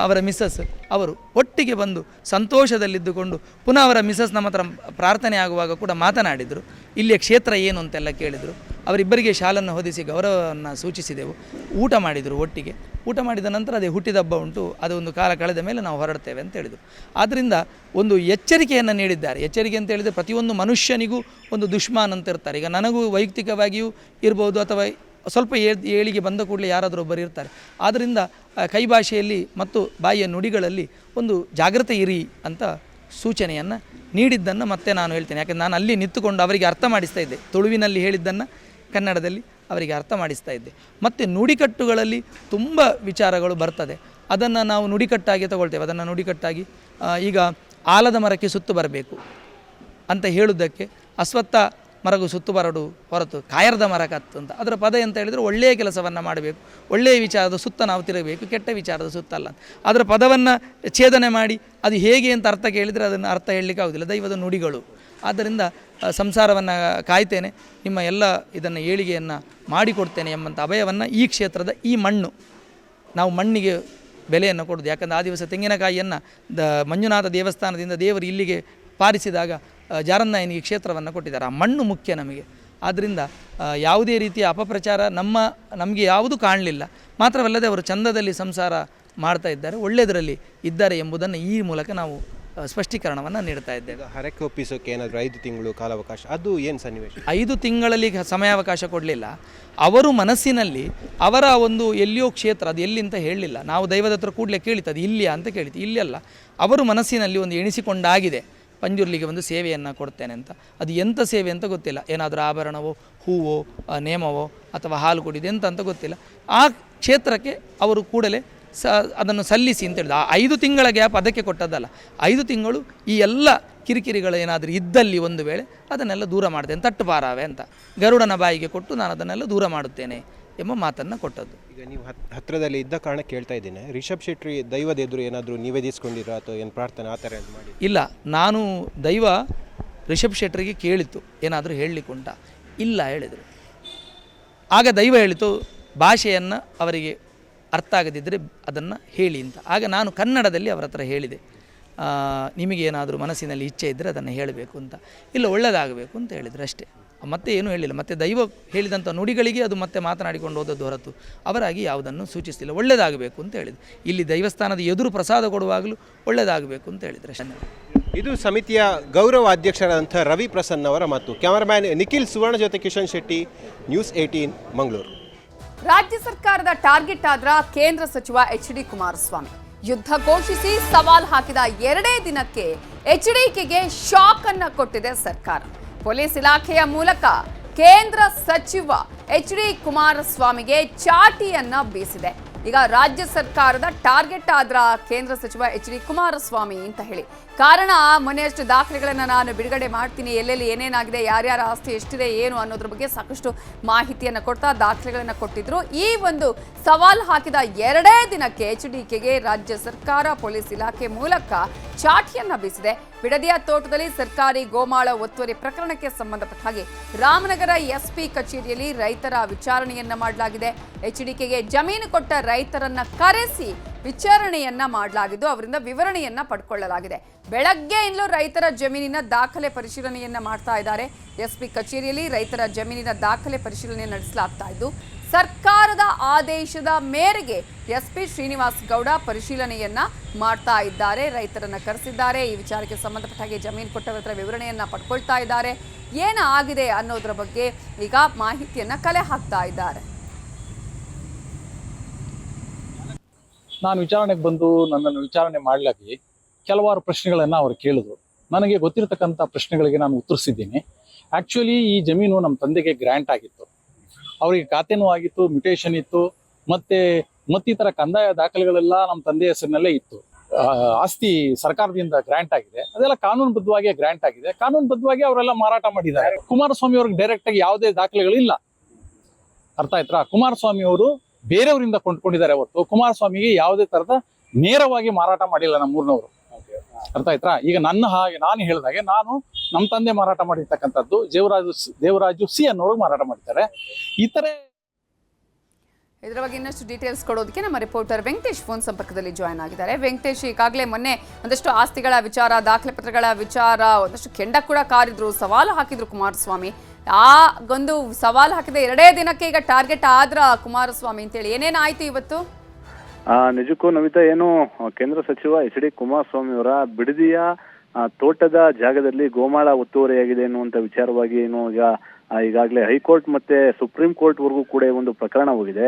ಅವರ ಮಿಸ್ಸಸ್ ಅವರು ಒಟ್ಟಿಗೆ ಬಂದು ಸಂತೋಷದಲ್ಲಿದ್ದುಕೊಂಡು ಪುನಃ ಅವರ ಮಿಸ್ಸಸ್ ನಮ್ಮ ಹತ್ರ ಪ್ರಾರ್ಥನೆ ಆಗುವಾಗ ಕೂಡ ಮಾತನಾಡಿದರು. ಇಲ್ಲಿಯ ಕ್ಷೇತ್ರ ಏನು ಅಂತೆಲ್ಲ ಕೇಳಿದರು. ಅವರಿಬ್ಬರಿಗೆ ಶಾಲನ್ನು ಹೊದಿಸಿ ಗೌರವವನ್ನು ಸೂಚಿಸಿದೆವು. ಊಟ ಮಾಡಿದರು ಒಟ್ಟಿಗೆ. ಊಟ ಮಾಡಿದ ನಂತರ ಅದೇ ಹುಟ್ಟಿದಬ್ಬ ಉಂಟು, ಅದು ಒಂದು ಕಾಲ ಕಳೆದ ಮೇಲೆ ನಾವು ಹೊರಡ್ತೇವೆ ಅಂತ ಹೇಳಿದರು. ಆದ್ದರಿಂದ ಒಂದು ಎಚ್ಚರಿಕೆಯನ್ನು ನೀಡಿದ್ದಾರೆ. ಎಚ್ಚರಿಕೆ ಅಂತ ಹೇಳಿದರೆ ಪ್ರತಿಯೊಂದು ಮನುಷ್ಯನಿಗೂ ಒಂದು ದುಶ್ಮನ್ ಅಂತ ಇರ್ತಾರೆ. ಈಗ ನನಗೂ ವೈಯಕ್ತಿಕವಾಗಿಯೂ ಇರ್ಬೋದು, ಅಥವಾ ಸ್ವಲ್ಪ ಏಳಿಗೆ ಬಂದ ಕೂಡಲೇ ಯಾರಾದರೂ ಒಬ್ಬರು ಇರ್ತಾರೆ. ಆದ್ದರಿಂದ ಕೈ ಭಾಷೆಯಲ್ಲಿ ಮತ್ತು ಬಾಯಿಯ ನುಡಿಗಳಲ್ಲಿ ಒಂದು ಜಾಗ್ರತೆ ಇರಿ ಅಂತ ಸೂಚನೆಯನ್ನು ನೀಡಿದ್ದನ್ನು ಮತ್ತೆ ನಾನು ಹೇಳ್ತೇನೆ. ಯಾಕೆಂದರೆ ನಾನು ಅಲ್ಲಿ ನಿಂತುಕೊಂಡು ಅವರಿಗೆ ಅರ್ಥ ಮಾಡಿಸ್ತಾ ಇದ್ದೆ. ತುಳುವಿನಲ್ಲಿ ಹೇಳಿದ್ದನ್ನು ಕನ್ನಡದಲ್ಲಿ ಅವರಿಗೆ ಅರ್ಥ ಮಾಡಿಸ್ತಾ ಇದ್ದೆ. ಮತ್ತು ನುಡಿಕಟ್ಟುಗಳಲ್ಲಿ ತುಂಬ ವಿಚಾರಗಳು ಬರ್ತದೆ, ಅದನ್ನು ನಾವು ನುಡಿಕಟ್ಟಾಗಿ ತಗೊಳ್ತೇವೆ. ಅದನ್ನು ನುಡಿಕಟ್ಟಾಗಿ ಈಗ ಆಲದ ಮರಕ್ಕೆ ಸುತ್ತು ಬರಬೇಕು ಅಂತ ಹೇಳುವುದಕ್ಕೆ ಅಶ್ವತ್ಥ ಮರಗು ಸುತ್ತು ಬರಡು ಹೊರತು ಕಾಯರ್ದ ಮರ ಕತ್ತು ಅಂತ. ಅದರ ಪದ ಅಂತ ಹೇಳಿದರೆ ಒಳ್ಳೆಯ ಕೆಲಸವನ್ನು ಮಾಡಬೇಕು, ಒಳ್ಳೆಯ ವಿಚಾರದ ಸುತ್ತ ನಾವು ತಿರುಗಬೇಕು, ಕೆಟ್ಟ ವಿಚಾರದ ಸುತ್ತಲ್ಲ. ಅದರ ಪದವನ್ನು ಛೇದನೆ ಮಾಡಿ ಅದು ಹೇಗೆ ಅಂತ ಅರ್ಥ ಕೇಳಿದರೆ ಅದನ್ನು ಅರ್ಥ ಹೇಳಲಿಕ್ಕೆ ಆಗೋದಿಲ್ಲ. ದೈವದ ನುಡಿಗಳು. ಆದ್ದರಿಂದ ಸಂಸಾರವನ್ನು ಕಾಯ್ತೇನೆ, ನಿಮ್ಮ ಎಲ್ಲ ಇದನ್ನು ಏಳಿಗೆಯನ್ನು ಮಾಡಿಕೊಡ್ತೇನೆ ಎಂಬಂಥ ಅಭಯವನ್ನು ಈ ಕ್ಷೇತ್ರದ ಈ ಮಣ್ಣು, ನಾವು ಮಣ್ಣಿಗೆ ಬೆಲೆಯನ್ನು ಕೊಡೋದು. ಯಾಕಂದರೆ ಆ ದಿವಸ ತೆಂಗಿನಕಾಯಿಯನ್ನು ಮಂಜುನಾಥ ದೇವಸ್ಥಾನದಿಂದ ದೇವರು ಇಲ್ಲಿಗೆ ಪಾರಿಸಿದಾಗ ಜಾರನ್ನಾಯನಿಗೆ ಕ್ಷೇತ್ರವನ್ನು ಕೊಟ್ಟಿದ್ದಾರೆ. ಆ ಮಣ್ಣು ಮುಖ್ಯ ನಮಗೆ. ಆದ್ದರಿಂದ ಯಾವುದೇ ರೀತಿಯ ಅಪಪ್ರಚಾರ ನಮಗೆ ಯಾವುದೂ ಕಾಣಲಿಲ್ಲ. ಮಾತ್ರವಲ್ಲದೆ ಅವರು ಚಂದದಲ್ಲಿ ಸಂಸಾರ ಮಾಡ್ತಾ ಇದ್ದಾರೆ, ಒಳ್ಳೆಯದರಲ್ಲಿ ಇದ್ದಾರೆ ಎಂಬುದನ್ನು ಈ ಮೂಲಕ ನಾವು ಸ್ಪಷ್ಟೀಕರಣವನ್ನು ನೀಡ್ತಾ ಇದ್ದೇವೆ. ಹರಕೆ ಒಪ್ಪಿಸೋಕೆ ಏನಾದರೂ 5 ತಿಂಗಳು ಕಾಲಾವಕಾಶ, ಅದು ಏನು ಸನ್ನಿವೇಶ? 5 ತಿಂಗಳಲ್ಲಿ ಸಮಯಾವಕಾಶ ಕೊಡಲಿಲ್ಲ. ಅವರು ಮನಸ್ಸಿನಲ್ಲಿ ಅವರ ಒಂದು ಎಲ್ಲಿಯೋ ಕ್ಷೇತ್ರ, ಅದು ಎಲ್ಲಿ ಅಂತ ಹೇಳಲಿಲ್ಲ. ನಾವು ದೈವದ ಹತ್ರ ಕೂಡಲೇ ಕೇಳಿತು ಅದು ಇಲ್ಲಿಯಾ ಅಂತ ಕೇಳಿತು. ಇಲ್ಲಿ ಅಲ್ಲ, ಅವರು ಮನಸ್ಸಿನಲ್ಲಿ ಒಂದು ಎಣಿಸಿಕೊಂಡಾಗಿದೆ ಪಂಜುರ್ಲಿಗೆ ಒಂದು ಸೇವೆಯನ್ನು ಕೊಡ್ತೇನೆ ಅಂತ. ಅದು ಎಂಥ ಸೇವೆ ಅಂತ ಗೊತ್ತಿಲ್ಲ, ಏನಾದರೂ ಆಭರಣವೋ, ಹೂವೋ, ನೇಮವೋ ಅಥವಾ ಹಾಲು ಕುಡಿದು ಎಂತ ಅಂತ ಗೊತ್ತಿಲ್ಲ. ಆ ಕ್ಷೇತ್ರಕ್ಕೆ ಅವರು ಕೂಡಲೇ ಅದನ್ನು ಸಲ್ಲಿಸಿ ಅಂತ ಹೇಳಿದ. ಆ 5 ತಿಂಗಳ ಗ್ಯಾಪ್ ಅದಕ್ಕೆ ಕೊಟ್ಟದ್ದಲ್ಲ. 5 ತಿಂಗಳು ಈ ಎಲ್ಲ ಕಿರಿಕಿರಿಗಳು ಏನಾದರೂ ಇದ್ದಲ್ಲಿ ಒಂದು ವೇಳೆ ಅದನ್ನೆಲ್ಲ ದೂರ ಮಾಡ್ತೇನೆ, ತಟ್ಟು ಪಾರಾವೆ ಅಂತ ಗರುಡನ ಬಾಯಿಗೆ ಕೊಟ್ಟು ನಾನು ಅದನ್ನೆಲ್ಲ ದೂರ ಮಾಡುತ್ತೇನೆ ಎಂಬ ಮಾತನ್ನು ಕೊಟ್ಟದ್ದು. ಈಗ ನೀವು ಹತ್ತಿರದಲ್ಲಿ ಇದ್ದ ಕಾರಣ ಕೇಳ್ತಾ ಇದ್ದೇನೆ, ರಿಷಬ್ ಶೆಟ್ಟಿ ದೈವದ ಎದುರು ಏನಾದರೂ ನಿವೇದಿಸ್ಕೊಂಡಿರೋ ಅಥವಾ ಏನು ಪ್ರಾರ್ಥನೆ ಆ ಥರ ಮಾಡಿ? ಇಲ್ಲ, ನಾನು ದೈವ ರಿಷಬ್ ಶೆಟ್ಟರಿಗೆ ಕೇಳಿತು ಏನಾದರೂ ಹೇಳಲಿಕ್ಕುಂಟ, ಇಲ್ಲ ಹೇಳಿದರು. ಆಗ ದೈವ ಹೇಳಿತು ಭಾಷೆಯನ್ನು ಅವರಿಗೆ ಅರ್ಥ ಆಗದಿದ್ದರೆ ಅದನ್ನು ಹೇಳಿ ಅಂತ. ಆಗ ನಾನು ಕನ್ನಡದಲ್ಲಿ ಅವರ ಹತ್ರ ಹೇಳಿದೆ, ನಿಮಗೇನಾದರೂ ಮನಸ್ಸಿನಲ್ಲಿ ಇಚ್ಛೆ ಇದ್ದರೆ ಅದನ್ನು ಹೇಳಬೇಕು ಅಂತ. ಇಲ್ಲ, ಒಳ್ಳೆಯದಾಗಬೇಕು ಅಂತ ಹೇಳಿದರು ಅಷ್ಟೇ, ಮತ್ತೆ ಏನೂ ಹೇಳಿಲ್ಲ. ಮತ್ತು ದೈವ ಹೇಳಿದಂಥ ನುಡಿಗಳಿಗೆ ಅದು ಮತ್ತೆ ಮಾತನಾಡಿಕೊಂಡು ಹೋದದ್ದು ಹೊರತು ಅವರಾಗಿ ಯಾವುದನ್ನು ಸೂಚಿಸಲಿಲ್ಲ. ಒಳ್ಳೆಯದಾಗಬೇಕು ಅಂತ ಹೇಳಿದರು. ಇಲ್ಲಿ ದೇವಸ್ಥಾನದ ಎದುರು ಪ್ರಸಾದ ಕೊಡುವಾಗಲೂ ಒಳ್ಳೆಯದಾಗಬೇಕು ಅಂತ ಹೇಳಿದರು ಅಷ್ಟೇ. ಇದು ಸಮಿತಿಯ ಗೌರವ ಅಧ್ಯಕ್ಷರಾದಂಥ ರವಿ ಪ್ರಸನ್ನ ಅವರ ಮಾತು. ಕ್ಯಾಮರಾಮ್ಯಾನ್ ನಿಖಿಲ್ ಸುವರ್ಣ ಜೊತೆ ಕಿಶನ್ ಶೆಟ್ಟಿ, ನ್ಯೂಸ್ 18 ಮಂಗಳೂರು. ರಾಜ್ಯ ಸರ್ಕಾರದ ಟಾರ್ಗೆಟ್ ಆದ್ರ ಕೇಂದ್ರ ಸಚಿವ ಎಚ್.ಡಿ. ಕುಮಾರಸ್ವಾಮಿ ಯುದ್ಧ ಘೋಷಿಸಿ ಸವಾಲ್ ಹಾಕಿದ 2 ದಿನಕ್ಕೆ ಎಚ್ಡಿಕೆಗೆ ಶಾಕ್ ಅನ್ನ ಕೊಟ್ಟಿದೆ ಸರ್ಕಾರ. ಪೊಲೀಸ್ ಇಲಾಖೆಯ ಮೂಲಕ ಕೇಂದ್ರ ಸಚಿವ ಎಚ್.ಡಿ. ಕುಮಾರಸ್ವಾಮಿಗೆ ಚಾಟಿಯನ್ನ ಬೀಸಿದೆ. ಈಗ ರಾಜ್ಯ ಸರ್ಕಾರದ ಟಾರ್ಗೆಟ್ ಆದ್ರ ಕೇಂದ್ರ ಸಚಿವ ಎಚ್.ಡಿ. ಕುಮಾರಸ್ವಾಮಿ ಅಂತ ಹೇಳಿ. ಕಾರಣ, ಮೊನ್ನೆಯಷ್ಟು ದಾಖಲೆಗಳನ್ನು ನಾನು ಬಿಡುಗಡೆ ಮಾಡ್ತೀನಿ, ಎಲ್ಲೆಲ್ಲಿ ಏನೇನಾಗಿದೆ, ಯಾರ್ಯಾರ ಆಸ್ತಿ ಎಷ್ಟಿದೆ ಏನು ಅನ್ನೋದ್ರ ಬಗ್ಗೆ ಸಾಕಷ್ಟು ಮಾಹಿತಿಯನ್ನು ಕೊಡ್ತಾ ದಾಖಲೆಗಳನ್ನು ಕೊಟ್ಟಿದ್ರು. ಈ ಒಂದು ಸವಾಲ್ ಹಾಕಿದ 2 ದಿನಕ್ಕೆ ಎಚ್ಡಿಕೆಗೆ ರಾಜ್ಯ ಸರ್ಕಾರ ಪೊಲೀಸ್ ಇಲಾಖೆ ಮೂಲಕ ಚಾಟಿಯನ್ನ ಬೀಸಿದೆ. ಬಿಡದಿಯ ತೋಟದಲ್ಲಿ ಸರ್ಕಾರಿ ಗೋಮಾಳ ಒತ್ತುವರಿ ಪ್ರಕರಣಕ್ಕೆ ಸಂಬಂಧಪಟ್ಟ ಹಾಗೆ ರಾಮನಗರ ಎಸ್ಪಿ ಕಚೇರಿಯಲ್ಲಿ ರೈತರ ವಿಚಾರಣೆಯನ್ನ ಮಾಡಲಾಗಿದೆ. ಎಚ್ಡಿಕೆಗೆ ಜಮೀನು ಕೊಟ್ಟ ರೈತರನ್ನ ಕರೆಸಿ ವಿಚಾರಣೆಯನ್ನ ಮಾಡಲಾಗಿದ್ದು ಅವರಿಂದ ವಿವರಣೆಯನ್ನ ಪಡ್ಕೊಳ್ಳಲಾಗಿದೆ. ಬೆಳಗ್ಗೆಯಿಂದಲೂ ರೈತರ ಜಮೀನಿನ ದಾಖಲೆ ಪರಿಶೀಲನೆಯನ್ನ ಮಾಡ್ತಾ ಇದ್ದಾರೆ. ಎಸ್ಪಿ ಕಚೇರಿಯಲ್ಲಿ ರೈತರ ಜಮೀನಿನ ದಾಖಲೆ ಪರಿಶೀಲನೆ ನಡೆಸಲಾಗ್ತಾ ಇದ್ದು ಸರ್ಕಾರದ ಆದೇಶದ ಮೇರೆಗೆ ಎಸ್ಪಿ ಶ್ರೀನಿವಾಸ್ ಗೌಡ ಪರಿಶೀಲನೆಯನ್ನ ಮಾಡ್ತಾ ಇದ್ದಾರೆ. ರೈತರನ್ನ ಕರೆಸಿದ್ದಾರೆ. ಈ ವಿಚಾರಕ್ಕೆ ಸಂಬಂಧಪಟ್ಟ ಹಾಗೆ ಜಮೀನು ಕೊಟ್ಟವರ ಹತ್ರ ವಿವರಣೆಯನ್ನ ಪಡ್ಕೊಳ್ತಾ ಇದ್ದಾರೆ. ಏನಾಗಿದೆ ಅನ್ನೋದ್ರ ಬಗ್ಗೆ ಈಗ ಮಾಹಿತಿಯನ್ನ ಕಲೆ ಹಾಕ್ತಾ ಇದ್ದಾರೆ. ನಾನು ವಿಚಾರಣೆಗೆ ಬಂದು ನನ್ನನ್ನು ವಿಚಾರಣೆ ಮಾಡಲಾಗಿ ಕೆಲವಾರು ಪ್ರಶ್ನೆಗಳನ್ನು ಅವರು ಕೇಳಿದ್ರು. ನನಗೆ ಗೊತ್ತಿರತಕ್ಕಂಥ ಪ್ರಶ್ನೆಗಳಿಗೆ ನಾನು ಉತ್ತರಿಸಿದ್ದೀನಿ. ಆ್ಯಕ್ಚುಲಿ ಈ ಜಮೀನು ನಮ್ಮ ತಂದೆಗೆ ಗ್ರ್ಯಾಂಟ್ ಆಗಿತ್ತು, ಅವರಿಗೆ ಖಾತೆನೂ ಆಗಿತ್ತು, ಮ್ಯೂಟೇಷನ್ ಇತ್ತು, ಮತ್ತಿತರ ಕಂದಾಯ ದಾಖಲೆಗಳೆಲ್ಲ ನಮ್ಮ ತಂದೆ ಹೆಸರಿನಲ್ಲೇ ಇತ್ತು. ಆಸ್ತಿ ಸರ್ಕಾರದಿಂದ ಗ್ರ್ಯಾಂಟ್ ಆಗಿದೆ, ಅದೆಲ್ಲ ಕಾನೂನುಬದ್ಧವಾಗಿ ಗ್ರ್ಯಾಂಟ್ ಆಗಿದೆ. ಕಾನೂನುಬದ್ಧವಾಗಿ ಅವರೆಲ್ಲ ಮಾರಾಟ ಮಾಡಿದ್ದಾರೆ. ಕುಮಾರಸ್ವಾಮಿ ಅವ್ರಿಗೆ ಡೈರೆಕ್ಟ್ ಆಗಿ ಯಾವುದೇ ದಾಖಲೆಗಳಿಲ್ಲ. ಅರ್ಥ ಆಯ್ತಾ? ಕುಮಾರಸ್ವಾಮಿ ಅವರು ಬೇರೆಯವರಿಂದ ಕೊಂಡ್ಕೊಂಡಿದ್ದಾರೆ ಹೊರತು ಕುಮಾರಸ್ವಾಮಿಗೆ ಯಾವುದೇ ತರದ ನೇರವಾಗಿ ಮಾರಾಟ ಮಾಡಿಲ್ಲ ನಮ್ಮೂರಿನವರು. ಅರ್ಥ ಆಯ್ತಾ? ಈಗ ನಾನು ಹೇಳಿದಾಗೆ ನಾನು ನಮ್ಮ ತಂದೆ ಮಾರಾಟ ಮಾಡಿರ್ತಕ್ಕಂಥದ್ದು ದೇವರಾಜು ಸಿ ಅನ್ನೋರಿಗೆ ಮಾರಾಟ ಮಾಡಿದ್ದಾರೆ. ಇತರೆ ಇದರ ಬಗ್ಗೆ ಇನ್ನಷ್ಟು ಡೀಟೇಲ್ಸ್ ಕೊಡೋದಕ್ಕೆ ನಮ್ಮ ರಿಪೋರ್ಟರ್ ವೆಂಕಟೇಶ್ ಫೋನ್ ಸಂಪರ್ಕದಲ್ಲಿ ಜಾಯ್ನ್ ಆಗಿದ್ದಾರೆ. ವೆಂಕಟೇಶ್, ಈಗಾಗಲೇ ಮೊನ್ನೆ ಒಂದಷ್ಟು ಆಸ್ತಿಗಳ ವಿಚಾರ, ದಾಖಲೆ ಪತ್ರಗಳ ವಿಚಾರ, ಒಂದಷ್ಟು ಕೆಂಡ ಕೂಡ ಕಾರಿದ್ರು, ಸವಾಲು ಹಾಕಿದ್ರು ಕುಮಾರಸ್ವಾಮಿ. ಆ ಒಂದು ಸವಾಲು ಹಾಕಿದ 2 ದಿನಕ್ಕೆ ಈಗ ಟಾರ್ಗೆಟ್ ಆದ್ರ ಕುಮಾರಸ್ವಾಮಿ ಅಂತೇಳಿ ಏನೇನಾಯ್ತು ಇವತ್ತು? ನಿಜಕ್ಕೂ ನಮಿತಾ, ಏನು ಕೇಂದ್ರ ಸಚಿವ ಎಚ್.ಡಿ. ಕುಮಾರಸ್ವಾಮಿ ಅವರ ಬಿಡದಿಯ ತೋಟದ ಜಾಗದಲ್ಲಿ ಗೋಮಾಳ ಒತ್ತುವರಿಯಾಗಿದೆ ಎನ್ನುವಂತ ವಿಚಾರವಾಗಿ ಏನು ಈಗಾಗಲೇ ಹೈಕೋರ್ಟ್ ಮತ್ತೆ ಸುಪ್ರೀಂ ಕೋರ್ಟ್ ವರೆಗೂ ಕೂಡ ಒಂದು ಪ್ರಕರಣ ಹೋಗಿದೆ.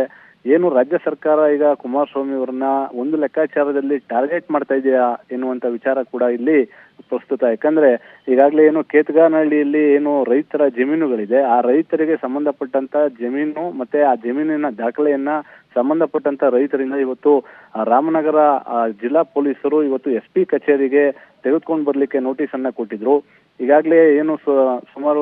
ಏನು ರಾಜ್ಯ ಸರ್ಕಾರ ಈಗ ಕುಮಾರಸ್ವಾಮಿ ಅವರನ್ನ ಒಂದು ಲೆಕ್ಕಾಚಾರದಲ್ಲಿ ಟಾರ್ಗೆಟ್ ಮಾಡ್ತಾ ಇದೆಯಾ ಎನ್ನುವಂತ ವಿಚಾರ ಕೂಡ ಇಲ್ಲಿ ಪ್ರಸ್ತುತ. ಯಾಕಂದ್ರೆ ಈಗಾಗಲೇ ಏನು ಕೇತಗಾನಹಳ್ಳಿಯಲ್ಲಿ ಏನು ರೈತರ ಜಮೀನುಗಳಿದೆ, ಆ ರೈತರಿಗೆ ಸಂಬಂಧಪಟ್ಟಂತ ಜಮೀನು ಮತ್ತೆ ಆ ಜಮೀನಿನ ದಾಖಲೆಯನ್ನ ಸಂಬಂಧಪಟ್ಟಂತ ರೈತರಿಂದ ಇವತ್ತು ರಾಮನಗರ ಜಿಲ್ಲಾ ಪೊಲೀಸರು ಇವತ್ತು ಎಸ್ಪಿ ಕಚೇರಿಗೆ ತೆಗೆದುಕೊಂಡು ಬರ್ಲಿಕ್ಕೆ ನೋಟಿಸ್ ಅನ್ನ ಕೊಟ್ಟಿದ್ರು. ಈಗಾಗಲೇ ಏನು ಸುಮಾರು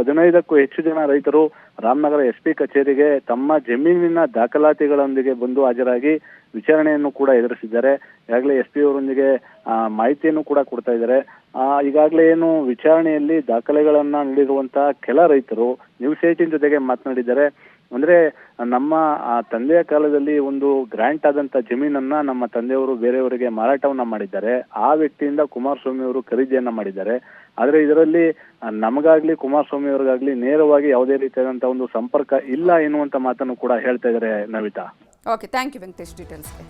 15ಕ್ಕೂ ಹೆಚ್ಚು ಜನ ರೈತರು ರಾಮನಗರ SP ಕಚೇರಿಗೆ ತಮ್ಮ ಜಮೀನಿನ ದಾಖಲಾತಿಗಳೊಂದಿಗೆ ಬಂದು ಹಾಜರಾಗಿ ವಿಚಾರಣೆಯನ್ನು ಕೂಡ ಎದುರಿಸಿದ್ದಾರೆ. ಈಗಾಗಲೇ SP ಅವರೊಂದಿಗೆ ಮಾಹಿತಿಯನ್ನು ಕೂಡ ಕೊಡ್ತಾ ಇದ್ದಾರೆ. ಈಗಾಗಲೇ ಏನು ವಿಚಾರಣೆಯಲ್ಲಿ ದಾಖಲೆಗಳನ್ನ ನೀಡಿರುವಂತಹ ಕೆಲ ರೈತರು ನ್ಯೂಸ್ 18 ಜೊತೆಗೆ ಮಾತನಾಡಿದ್ದಾರೆ. ಅಂದ್ರೆ ನಮ್ಮ ತಂದೆಯ ಕಾಲದಲ್ಲಿ ಒಂದು ಗ್ರಾಂಟ್ ಆದಂತ ಜಮೀನನ್ನ ನಮ್ಮ ತಂದೆಯವರು ಬೇರೆಯವರಿಗೆ ಮಾರಾಟವನ್ನ ಮಾಡಿದ್ದಾರೆ. ಆ ವ್ಯಕ್ತಿಯಿಂದ ಕುಮಾರಸ್ವಾಮಿ ಅವರು ಖರೀದಿಯನ್ನ ಮಾಡಿದ್ದಾರೆ. ಆದ್ರೆ ಇದರಲ್ಲಿ ನಮಗಾಗ್ಲಿ ಕುಮಾರಸ್ವಾಮಿ ಅವ್ರಿಗಾಗ್ಲಿ ನೇರವಾಗಿ ಯಾವುದೇ ರೀತಿಯಾದಂತಹ ಒಂದು ಸಂಪರ್ಕ ಇಲ್ಲ ಎನ್ನುವಂತ ಮಾತನ್ನು ಕೂಡ ಹೇಳ್ತಾ ಇದ್ದಾರೆ Navitha. Okay, thank you Venkatesh ಡೀಟೇಲ್ಸ್ಗೆ.